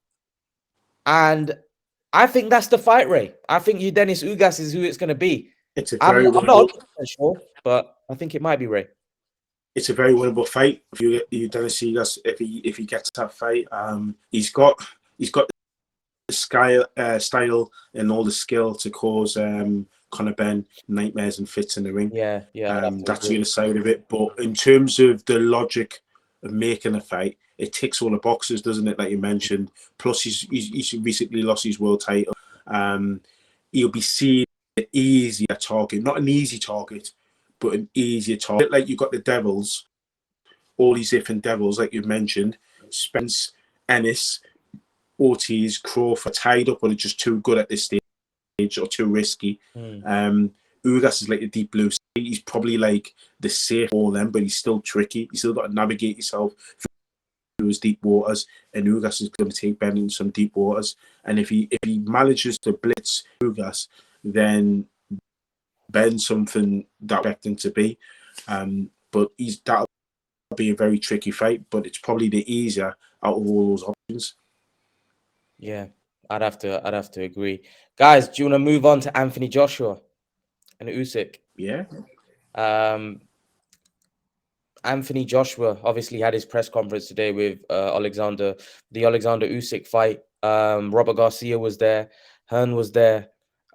[SPEAKER 1] And I think that's the fight, Ray. I think Dennis Ugas is who it's going to be.
[SPEAKER 2] It's a
[SPEAKER 1] I'm
[SPEAKER 2] very
[SPEAKER 1] not
[SPEAKER 2] winnable.
[SPEAKER 1] 100% sure, but I think it might be Ray.
[SPEAKER 2] It's a very winnable fight. If you Dennis Ugas, if he gets that fight, he's got the style and all the skill to cause Conor Benn nightmares and fits in the ring.
[SPEAKER 1] Yeah,
[SPEAKER 2] That's the other side of it. But in terms of the logic of making a fight, it ticks all the boxes, doesn't it? Like you mentioned. Plus, he's recently lost his world title. He'll be seen an easier target, not an easy target, but an easier target. Like you've got the Devils, all these different Devils, like you mentioned, Spence, Ennis, Ortiz, Crawford, tied up, but are just too good at this stage or too risky. Ugas is like the deep blue sea. He's probably like the safe for them, but he's still tricky. You still got to navigate yourself through his deep waters, and Ugas is going to take Ben in some deep waters. And if he manages to blitz Ugas, then Ben's something that I expect him to be. But that'll be a very tricky fight, but it's probably the easier out of all those options.
[SPEAKER 1] Yeah, I'd have to agree. Guys, do you want to move on to Anthony Joshua and Usyk?
[SPEAKER 2] Yeah.
[SPEAKER 1] Anthony Joshua obviously had his press conference today with the Alexander Usyk fight. Robert Garcia was there. Hearn was there.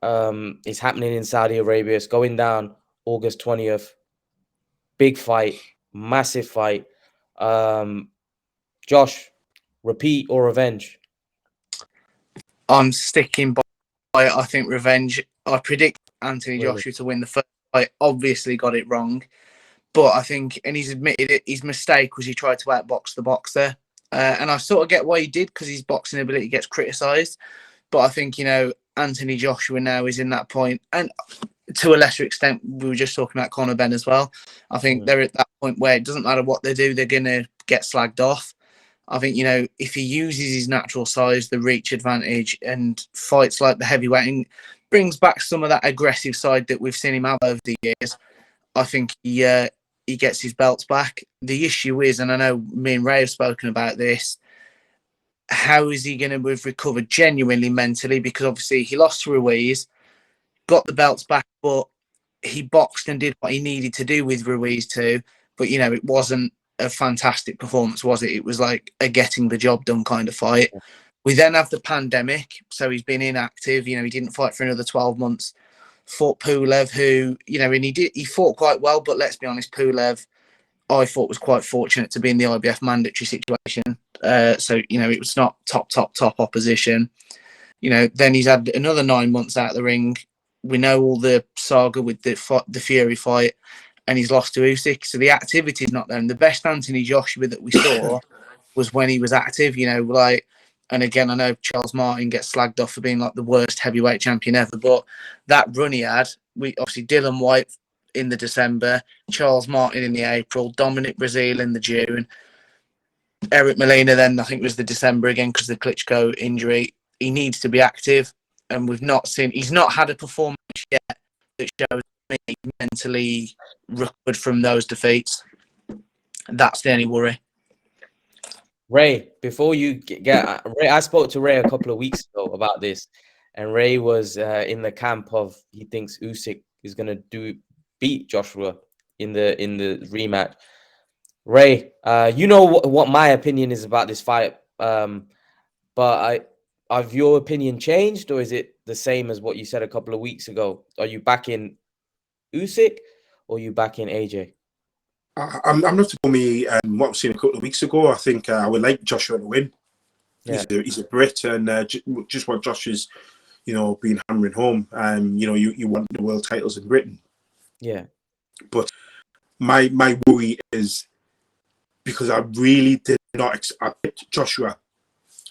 [SPEAKER 1] It's happening in Saudi Arabia. It's going down August 20th. Big fight, massive fight. Josh, repeat or revenge?
[SPEAKER 3] I'm sticking by it. I think revenge. I predict Anthony Joshua to win the first fight. Obviously got it wrong. But I think, and he's admitted it, his mistake was he tried to outbox the boxer. And I sort of get why he did, because his boxing ability gets criticised. But I think, Anthony Joshua now is in that point. And to a lesser extent, we were just talking about Conor Benn as well. I think they're at that point where it doesn't matter what they do, they're going to get slagged off. I think, if he uses his natural size, the reach advantage, and fights like the heavyweight, and brings back some of that aggressive side that we've seen him have over the years, I think he gets his belts back. The issue is, and I know me and Ray have spoken about this, how is he going to have recovered genuinely mentally? Because obviously he lost to Ruiz, got the belts back, but he boxed and did what he needed to do with Ruiz too. But, it wasn't a fantastic performance, was it? It was like a getting the job done kind of fight. We then have the pandemic, so he's been inactive. He didn't fight for another 12 months. Fought Pulev, who, and he fought quite well, but let's be honest, Pulev, I thought was quite fortunate to be in the IBF mandatory situation. So, it was not top opposition. Then he's had another 9 months out of the ring. We know all the saga with the Fury fight, and he's lost to Usyk. So the activity is not there. And the best Anthony Joshua that we saw was when he was active, and again, I know Charles Martin gets slagged off for being like the worst heavyweight champion ever, but that run he had, we obviously Dylan White in the December, Charles Martin in the April, Dominic Breazeale in the June, Eric Molina then I think was the December again because of the Klitschko injury. He needs to be active, and he's not had a performance yet that shows me mentally recovered from those defeats. That's the only worry.
[SPEAKER 1] Ray, before you get Ray, I spoke to Ray a couple of weeks ago about this, and Ray was in the camp of he thinks Usyk is going to beat Joshua in the rematch. Ray, you know what my opinion is about this fight, but have your opinion changed, or is it the same as what you said a couple of weeks ago? Are you backing Usyk, or are you backing AJ?
[SPEAKER 2] I'm not to call me what I've seen a couple of weeks ago. I think I would like Joshua to win. Yeah. He's a Brit, and just what Josh is, been hammering home. You want the world titles in Britain.
[SPEAKER 1] Yeah.
[SPEAKER 2] But my worry is because I really did not. I tipped Joshua.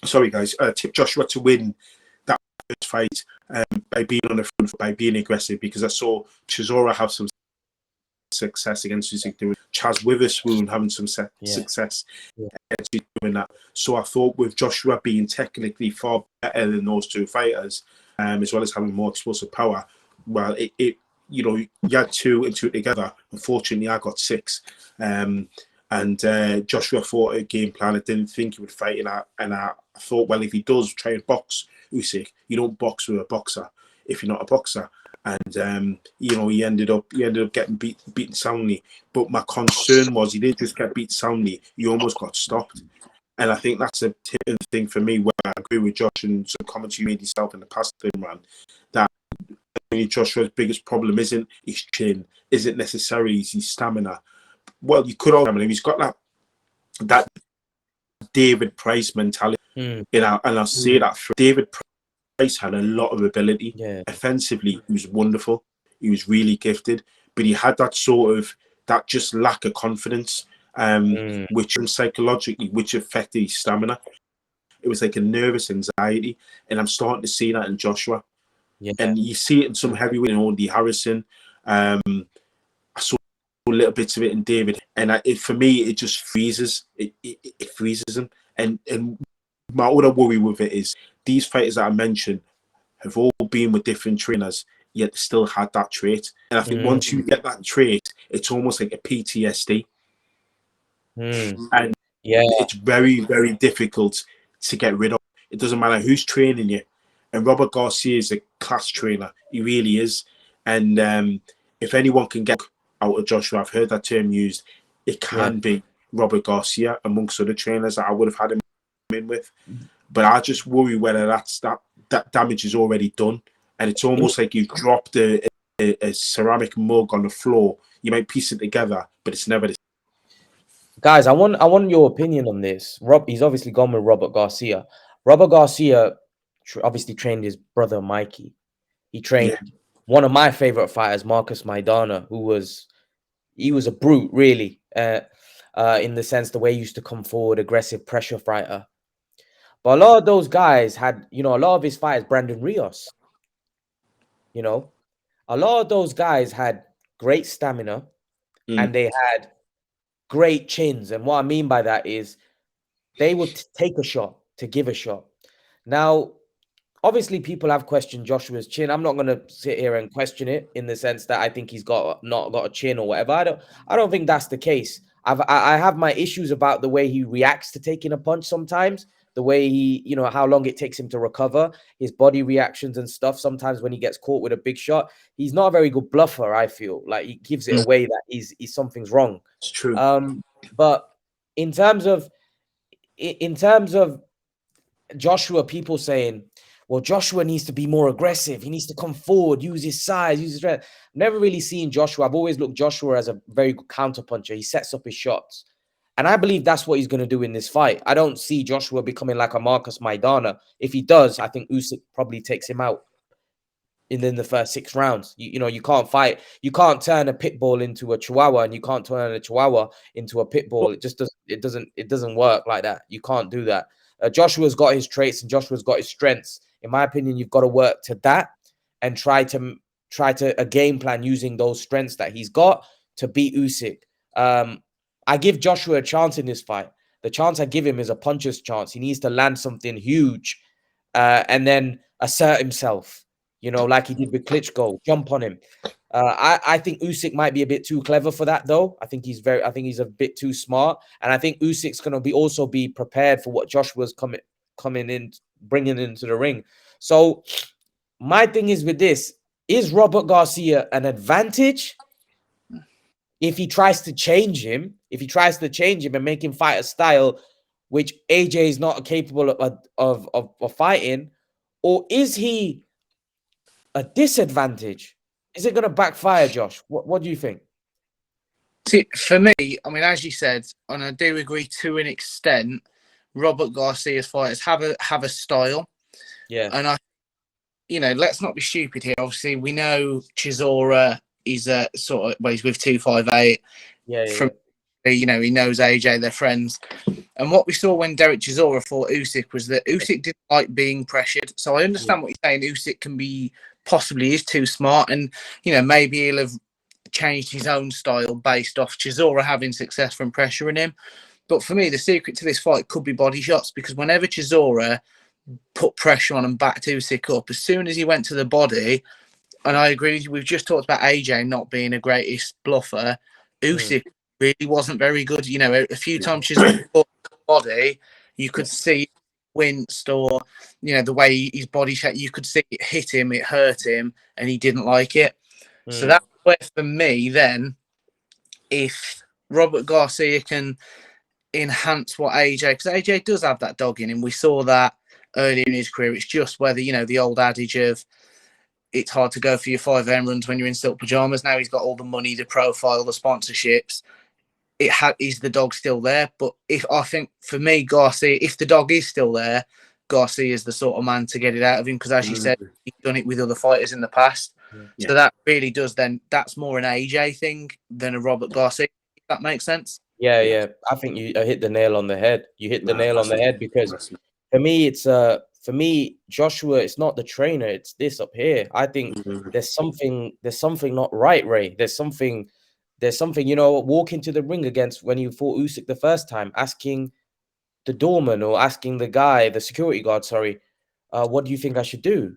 [SPEAKER 2] Sorry, guys. I tipped Joshua to win that first fight by being on the front foot, by being aggressive, because I saw Chisora have some success against Usyk, Chaz Witherspoon having some success doing that. So I thought with Joshua being technically far better than those two fighters, as well as having more explosive power, well, you had two and two together. Unfortunately, I got six. And Joshua thought a game plan. I didn't think he would fight, and I thought, well, if he does try and box Usyk, you don't box with a boxer if you're not a boxer. And he ended up getting beaten soundly. But my concern was he didn't just get beat soundly; he almost got stopped. And I think that's a thing for me where I agree with Josh and some comments you made yourself in the past, man. That Joshua's biggest problem isn't his chin, isn't necessarily his stamina. Well, you could all him. He's got that David Price mentality, and I'll say that David Price had a lot of ability.
[SPEAKER 1] Yeah.
[SPEAKER 2] Offensively, he was wonderful. He was really gifted, but he had that just lack of confidence, which psychologically, which affected his stamina. It was like a nervous anxiety, and I'm starting to see that in Joshua.
[SPEAKER 1] Yeah.
[SPEAKER 2] And you see it in some heavyweight, Andy Harrison. I saw little bits of it in David, and for me, it just freezes. It freezes him. And my other worry with it is these fighters that I mentioned have all been with different trainers, yet they still had that trait. And I think once you get that trait, it's almost like a PTSD. And it's very, very difficult to get rid of. It doesn't matter who's training you. And Robert Garcia is a class trainer. He really is. And if anyone can get out of Joshua, I've heard that term used, it can be Robert Garcia amongst other trainers that I would have had him in with. But I just worry whether that damage is already done. And it's almost like you've dropped a ceramic mug on the floor. You might piece it together, but it's never the same.
[SPEAKER 1] Guys, I want your opinion on this. He's obviously gone with Robert Garcia. Robert Garcia obviously trained his brother Mikey. He trained one of my favorite fighters, Marcus Maidana, he was a brute, really, in the sense the way he used to come forward, aggressive pressure fighter. But a lot of those guys had, a lot of his fighters, Brandon Rios, a lot of those guys had great stamina and they had great chins. And what I mean by that is they would take a shot to give a shot. Now, obviously, people have questioned Joshua's chin. I'm not going to sit here and question it in the sense that I think he's not got a chin or whatever. I don't think that's the case. I have my issues about the way he reacts to taking a punch sometimes, the way he, how long it takes him to recover, his body reactions and stuff. Sometimes when he gets caught with a big shot, he's not a very good bluffer, I feel. Like he gives it away that he's something's wrong.
[SPEAKER 2] It's true.
[SPEAKER 1] But in terms of Joshua, people saying, well, Joshua needs to be more aggressive. He needs to come forward, use his size, use his strength. I've never really seen Joshua. I've always looked Joshua as a very good counterpuncher. He sets up his shots. And I believe that's what he's going to do in this fight. I don't see Joshua becoming like a Marcus Maidana. If he does, I think Usyk probably takes him out in the first 6 rounds. You can't fight. You can't turn a pit bull into a chihuahua, and you can't turn a chihuahua into a pit bull. It just doesn't work like that. You can't do that. Joshua's got his traits and Joshua's got his strengths. In my opinion, you've got to work to that and try to a game plan using those strengths that he's got to beat Usyk. I give Joshua a chance in this fight. The chance I give him is a puncher's chance. He needs to land something huge and then assert himself, like he did with Klitschko, jump on him. I think Usyk might be a bit too clever for that, though. I think he's a bit too smart, and I think Usyk's going to also be prepared for what Joshua's coming in, bringing into the ring. So my thing is with this: is Robert Garcia an advantage if he tries to change him? If he tries to change him and make him fight a style which AJ is not capable of fighting, or is he a disadvantage? Is it going to backfire, Josh? What do you think?
[SPEAKER 3] See, for me, I mean, as you said, and I do agree to an extent, Robert Garcia's fighters have a style.
[SPEAKER 1] Yeah.
[SPEAKER 3] And let's not be stupid here. Obviously, we know Chisora is a sort of, well, he's with 258.
[SPEAKER 1] Yeah.
[SPEAKER 3] He knows AJ, they're friends. And what we saw when Derek Chisora fought Usyk was that Usyk didn't like being pressured. So I understand what you're saying. Usyk possibly is too smart, and maybe he'll have changed his own style based off Chisora having success from pressuring him. But for me, the secret to this fight could be body shots, because whenever Chisora put pressure on and backed Usyk up, as soon as he went to the body, and I agree with you, we've just talked about AJ not being a greatest bluffer. Usyk really wasn't very good. You know, a few times she's put body, you could see winced, or you know, the way his body shape, you could see it hit him, it hurt him, and he didn't like it. So that's where, for me, then, if Robert Garcia can enhance what AJ, because AJ does have that dog in him. We saw that early in his career. It's just whether, you know, the old adage of it's hard to go for your 5M runs when you're in silk pajamas. Now he's got all the money, the profile, the sponsorships. Is the dog still there? But if I think, for me, Garcia, if the dog is still there, Garcia is the sort of man to get it out of him, because, as you said, he's done it with other fighters in the past. So that really does, then that's more an AJ thing than a Robert Garcia, if that makes sense.
[SPEAKER 1] Yeah. I think you hit the nail on the head. You hit the nail on the head, because for me, Joshua, it's not the trainer, it's this up here. I think there's something not right, Ray. There's something, you know, walk into the ring against, when you fought Usyk the first time, asking the doorman or asking the security guard, sorry, what do you think I should do?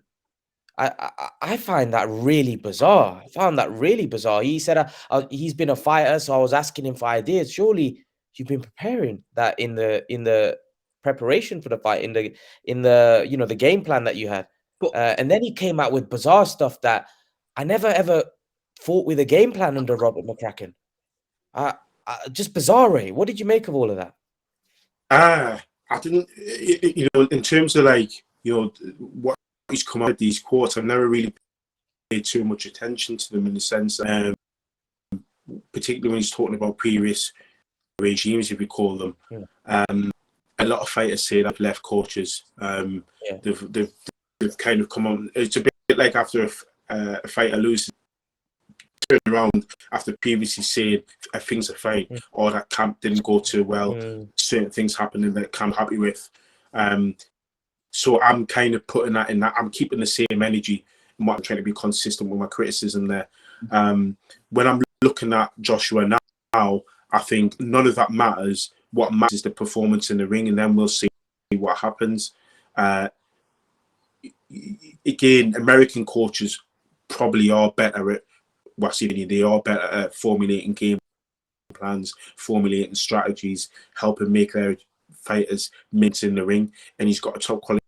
[SPEAKER 1] I find that really bizarre. I found that really bizarre. He said he's been a fighter, so I was asking him for ideas. Surely you've been preparing that in the preparation for the fight, in the you know, the game plan that you had. And then he came out with bizarre stuff that I never ever fought with a game plan under Robert McCracken. Just bizarre, Ray. What did you make of all of that?
[SPEAKER 2] I didn't, you know, in terms of, like, you know, what he's come out with these quotes, I've never really paid too much attention to them, in the sense, particularly when he's talking about previous regimes, if you call them. A lot of fighters say that left coaches. They've kind of come on. It's a bit like after a fighter loses, turn around after previously saying things are fine, or that camp didn't go too well, certain things happening that I'm happy with. So I'm kind of putting that in that. I'm keeping the same energy, and what I'm trying to be consistent with my criticism there. When I'm looking at Joshua now, I think none of that matters. What matters is the performance in the ring, and then we'll see what happens. Again, American coaches probably are better at, they are better at formulating game plans, formulating strategies, helping make their fighters mince in the ring. And he's got a top quality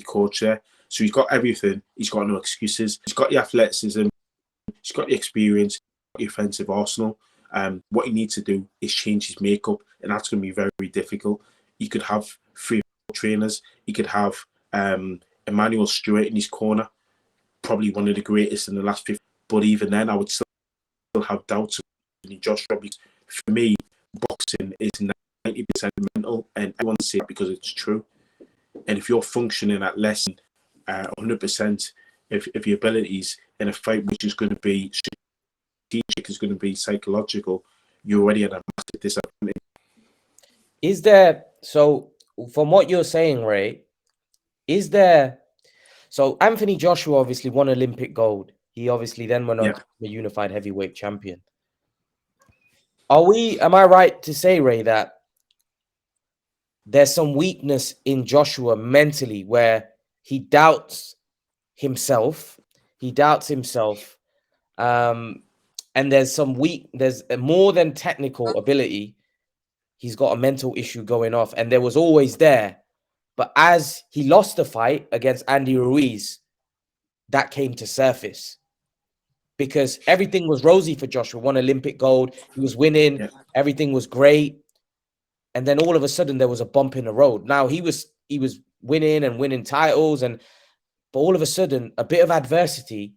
[SPEAKER 2] coach there, so he's got everything. He's got no excuses. He's got the athleticism, he's got the experience, he's got the offensive arsenal. What he needs to do is change his makeup, and that's going to be very, very difficult. He could have 3 trainers. He could have Emmanuel Stewart in his corner, probably one of the greatest in the last 50. But even then, I would still have doubts in Josh Robbins. For me, boxing is 90% mental, and everyone says that because it's true. And if you're functioning at less than 100% of your abilities in a fight, which is going to be strategic, is going to be psychological, you're already at a massive disadvantage.
[SPEAKER 1] Is there, so from what you're saying, Ray, is there, so Anthony Joshua obviously won Olympic gold. He obviously then went on to be a unified heavyweight champion. Am I right to say, Ray, that there's some weakness in Joshua mentally, where he doubts himself? And there's more than technical ability. He's got a mental issue going off, and there was always there. But as he lost the fight against Andy Ruiz, that came to surface, because everything was rosy for Joshua. Won Olympic gold, he was winning, everything was great. And then all of a sudden there was a bump in the road. Now he was winning titles, but all of a sudden, a bit of adversity,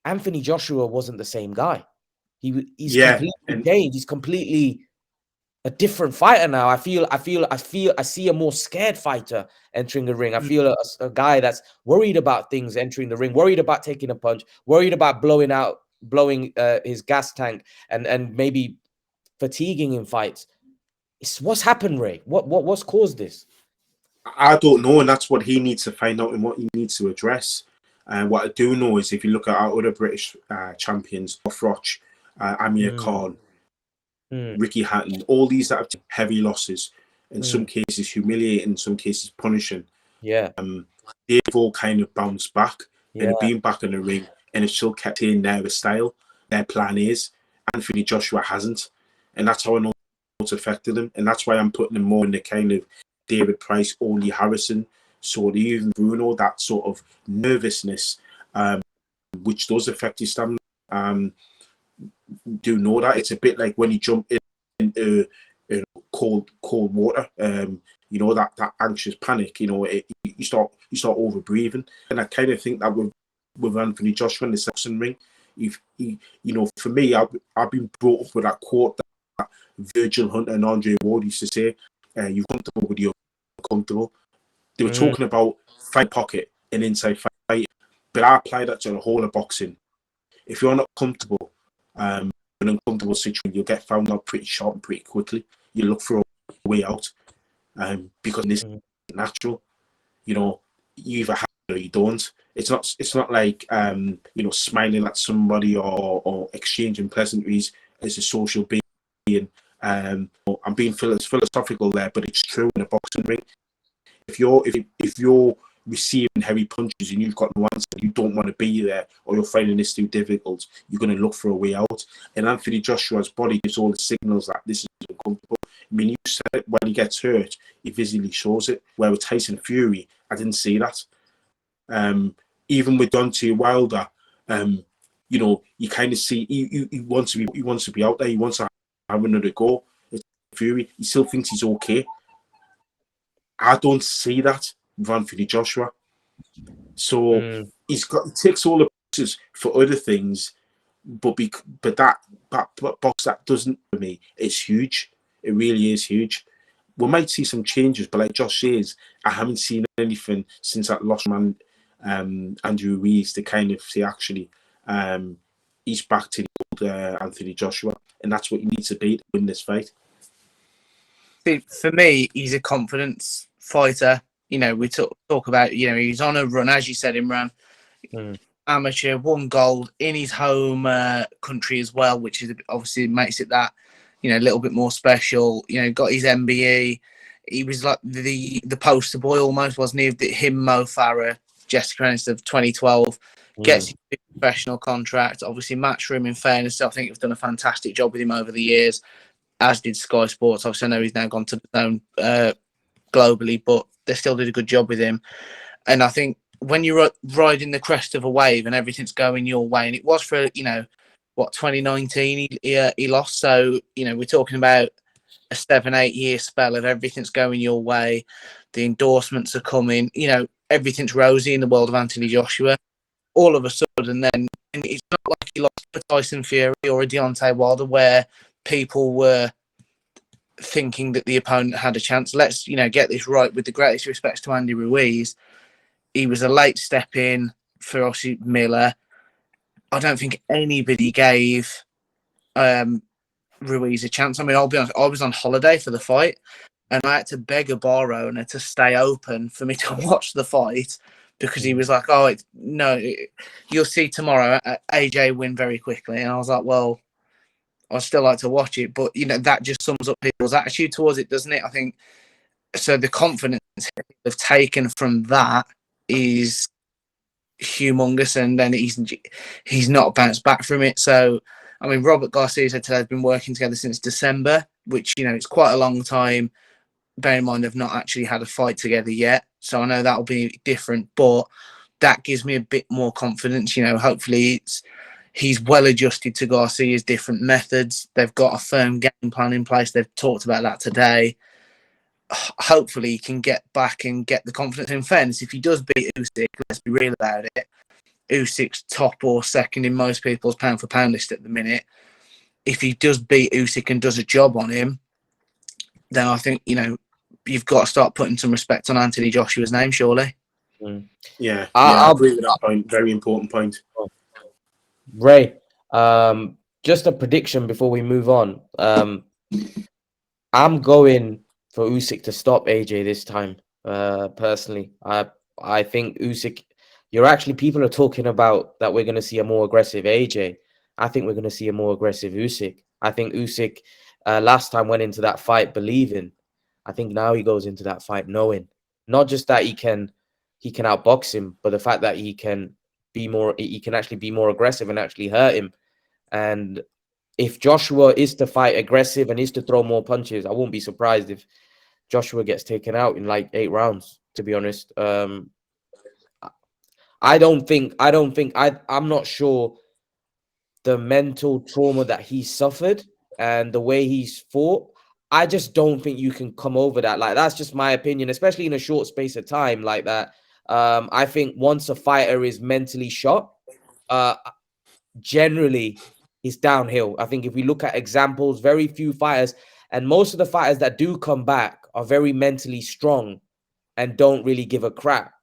[SPEAKER 1] Anthony Joshua wasn't the same guy. He's completely changed. He's completely a different fighter now. I see a more scared fighter entering the ring. I feel a guy that's worried about things entering the ring, worried about taking a punch, worried about blowing his gas tank, and maybe fatiguing in fights. What's happened, Ray? What's caused this?
[SPEAKER 2] I don't know, and that's what he needs to find out and what he needs to address. And what I do know is, if you look at our other British champions, Froch, Amir Khan, Ricky Hatton, all these that have heavy losses, in some cases humiliating, in some cases punishing. They've all kind of bounced back and have been back in the ring, and have still kept in their style. Their plan is, Anthony Joshua hasn't. and that's how I know it's affected him, and that's why I'm putting him more in the kind of David Price, Oli Harrison, sort of even Bruno, that sort of nervousness, which does affect his stamina. Do know that it's a bit like when you jump into cold water. You know, that anxious panic. You know, you start over breathing, and I kind of think that with Anthony Joshua in the second ring, you know, for me, I've been brought up with that quote that Virgil Hunter and Andre Ward used to say, "You're comfortable with your uncomfortable." They were talking about fight pocket and inside fight, but I apply that to the whole of boxing. If you're not comfortable, in an uncomfortable situation, you'll get found out pretty sharp and pretty quickly. You look for a way out, because this is natural. You know, you either have it or you don't. It's not like you know, smiling at somebody or exchanging pleasantries as a social being. I'm being philosophical there, but it's true in a boxing ring. If you're receiving heavy punches and you've got no answer, you don't want to be there, or you're finding this too difficult, you're going to look for a way out. And Anthony Joshua's body gives all the signals that this is uncomfortable. I mean, you said it, when he gets hurt, he visibly shows it. Where with Tyson Fury, I didn't see that. Even with Deontay Wilder, you know, you kind of see he wants to be out there. He wants to have another go. It's Fury. He still thinks he's okay. I don't see that with Anthony Joshua. So he ticks all the boxes for other things, but that box that doesn't for me, it's huge. It really is huge. We might see some changes, but like Josh says, I haven't seen anything since that lost man, Andrew Ruiz, to kind of say actually he's back to the old Anthony Joshua, and that's what he needs to be to win this fight.
[SPEAKER 3] For me, he's a confidence fighter. You know, we talk about, you know, he's on a run, as you said, Imran. Amateur, won gold in his home country as well, which is obviously makes it that, you know, a little bit more special. You know, got his MBE. He was like the poster boy almost, wasn't he? Him, Mo Farah, Jessica Ennis of 2012. Gets his professional contract. Obviously, Matchroom, in fairness, I think have done a fantastic job with him over the years, as did Sky Sports. Obviously, I know he's now gone to the zone globally, but they still did a good job with him. And I think when you're riding the crest of a wave and everything's going your way, and it was for, you know, what, 2019 he lost. So, you know, we're talking about a 7-8 year spell of everything's going your way. The endorsements are coming, you know, everything's rosy in the world of Anthony Joshua. All of a sudden, then, and it's not like he lost to Tyson Fury or a Deontay Wilder where people were thinking that the opponent had a chance. Let's, you know, get this right. With the greatest respects to Andy Ruiz, he was a late step in for Ossie Miller. I don't think anybody gave Ruiz a chance. I mean, I'll be honest, I was on holiday for the fight, and I had to beg a bar owner to stay open for me to watch the fight, because he was like, "Oh, no, you'll see tomorrow. AJ win very quickly." And I was like, "Well, I'd still like to watch it," but you know, that just sums up people's attitude towards it, doesn't it? I think so. The confidence they've taken from that is humongous, and then he's not bounced back from it. So, I mean, Robert Garcia said today they've been working together since December, which, you know, it's quite a long time. Bear in mind they've not actually had a fight together yet, so I know that'll be different, but that gives me a bit more confidence. You know, hopefully he's well adjusted to Garcia's different methods. They've got a firm game plan in place. They've talked about that today. Hopefully he can get back and get the confidence. In fairness, if he does beat Usyk, let's be real about it, Usyk's top or second in most people's pound for pound list at the minute. If he does beat Usyk and does a job on him, then I think, you know, you've got to start putting some respect on Anthony Joshua's name, surely.
[SPEAKER 2] Yeah, I agree with that point. Very important point.
[SPEAKER 1] Ray, just a prediction before we move on. I'm going for Usyk to stop AJ this time. Personally, I think Usyk. People are talking about that we're going to see a more aggressive AJ. I think we're going to see a more aggressive Usyk. I think Usyk last time went into that fight believing. I think now he goes into that fight knowing, not just that he can outbox him, but the fact that he can actually be more aggressive and actually hurt him. And if Joshua is to fight aggressive and is to throw more punches, I won't be surprised if Joshua gets taken out in like 8 rounds, to be honest. I'm not sure the mental trauma that he suffered and the way he's fought. I just don't think you can come over that. Like, that's just my opinion, especially in a short space of time like that. I think once a fighter is mentally shot, generally it's downhill. I think if we look at examples, very few fighters, and most of the fighters that do come back are very mentally strong and don't really give a crap.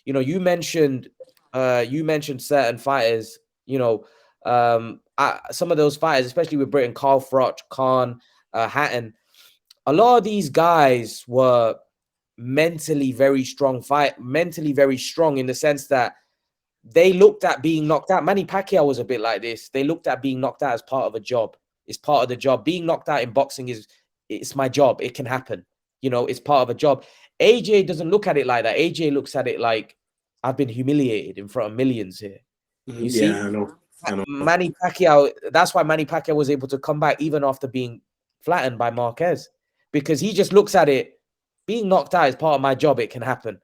[SPEAKER 1] You know, you mentioned certain fighters, you know, some of those fighters, especially with Britain, Carl Froch, Khan, Hatton, a lot of these guys were mentally very strong in the sense that they looked at being knocked out. Manny Pacquiao was a bit like this. They looked at being knocked out as part of a job. It's part of the job. Being knocked out in boxing it's my job. It can happen. You know, it's part of a job. AJ doesn't look at it like that. AJ looks at it like, I've been humiliated in front of millions here. You see?
[SPEAKER 2] Yeah, I know.
[SPEAKER 1] Manny Pacquiao, that's why Manny Pacquiao was able to come back even after being flattened by Marquez, because he just looks at it, being knocked out is part of my job. It can happen.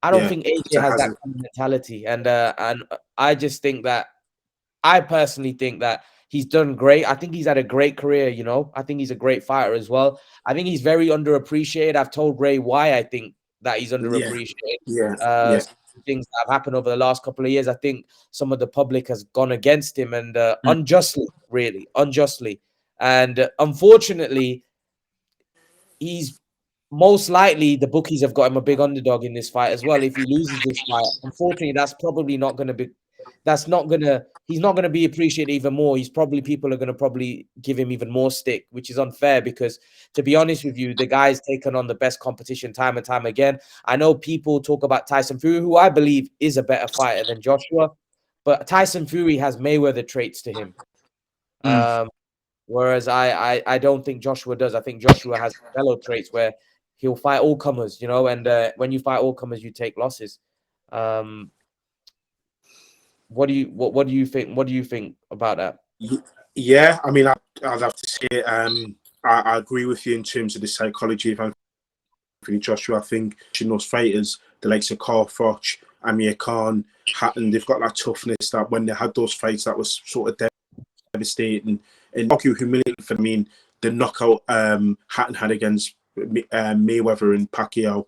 [SPEAKER 1] I don't think AJ has that kind of mentality. And I just think that, I personally think that he's done great. I think he's had a great career, you know. I think he's a great fighter as well. I think he's very underappreciated. I've told Ray why I think that he's underappreciated. Things that have happened over the last couple of years, I think some of the public has gone against him, and unjustly, really, unjustly. And unfortunately, he's most likely, the bookies have got him a big underdog in this fight as well. If he loses this fight, unfortunately, that's probably not going to be. He's not going to be appreciated even more. People are going to probably give him even more stick, which is unfair because, to be honest with you, the guy's taken on the best competition time and time again. I know people talk about Tyson Fury, who I believe is a better fighter than Joshua, but Tyson Fury has Mayweather traits to him. Whereas I don't think Joshua does. I think Joshua has Canelo traits where he'll fight all comers, you know, and when you fight all comers, you take losses. What do you think? What do you think about that?
[SPEAKER 2] Yeah, I mean, I'd have to say, I agree with you in terms of the psychology of Anthony Joshua. I think in those fighters, the likes of Carl Froch, Amir Khan, Hatton, they've got that toughness that when they had those fights, that was sort of devastating and humiliating for me. The knockout Hatton had against Mayweather and Pacquiao,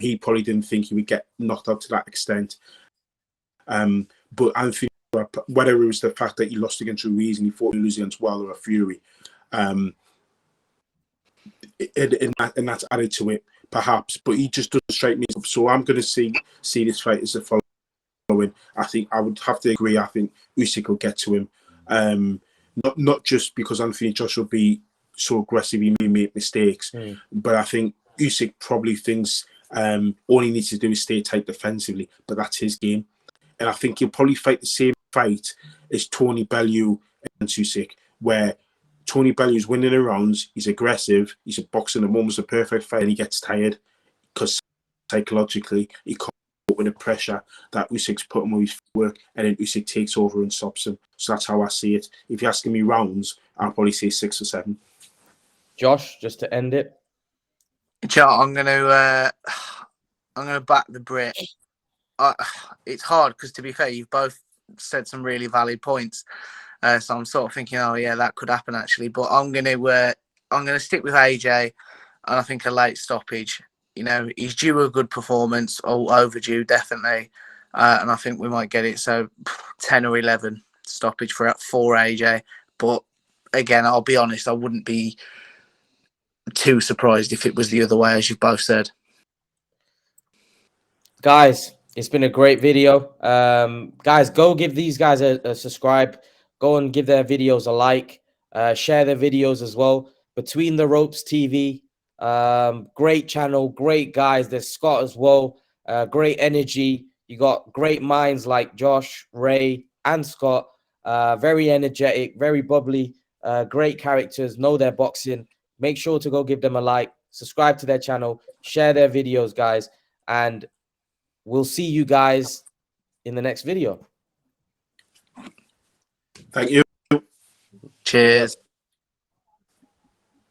[SPEAKER 2] he probably didn't think he would get knocked out to that extent. But Anthony, whether it was the fact that he lost against Ruiz and he thought he would lose against Wilder or Fury, and that's added to it, perhaps. But he just doesn't strike me. So I'm going to see this fight as the following. I think I would have to agree. I think Usyk will get to him. Not just because Anthony Joshua will be so aggressive, he may make mistakes, but I think Usyk probably thinks all he needs to do is stay tight defensively, but that's his game. And I think he'll probably fight the same fight as Tony Bellew against Usyk, where Tony Bellew's winning the rounds, he's aggressive, he's a boxing, the moment's a perfect fight, and he gets tired because psychologically he can't cope with the pressure that Usyk's putting with his work, and then Usyk takes over and stops him. So that's how I see it. If you're asking me rounds, I'll probably say 6 or 7.
[SPEAKER 1] Josh, just to end it.
[SPEAKER 3] I'm gonna back the Brit. It's hard because, to be fair, you've both said some really valid points. So I'm sort of thinking, oh yeah, that could happen actually. But I'm gonna stick with AJ, and I think a late stoppage. You know, he's due a good performance, or overdue definitely, and I think we might get it. So 10 or 11 stoppage for AJ. But again, I'll be honest, I wouldn't be too surprised if it was the other way, as you've both said.
[SPEAKER 1] Guys, it's been a great video. Guys, go give these guys a subscribe. Go and give their videos a like. Share their videos as well. Between the Ropes TV. Great channel. Great guys. There's Scott as well. Great energy. You got great minds like Josh, Ray, and Scott. Very energetic. Very bubbly. Great characters. Know their boxing. Make sure to go give them a like. Subscribe to their channel. Share their videos, guys. And we'll see you guys in the next video.
[SPEAKER 2] Thank you.
[SPEAKER 3] Cheers.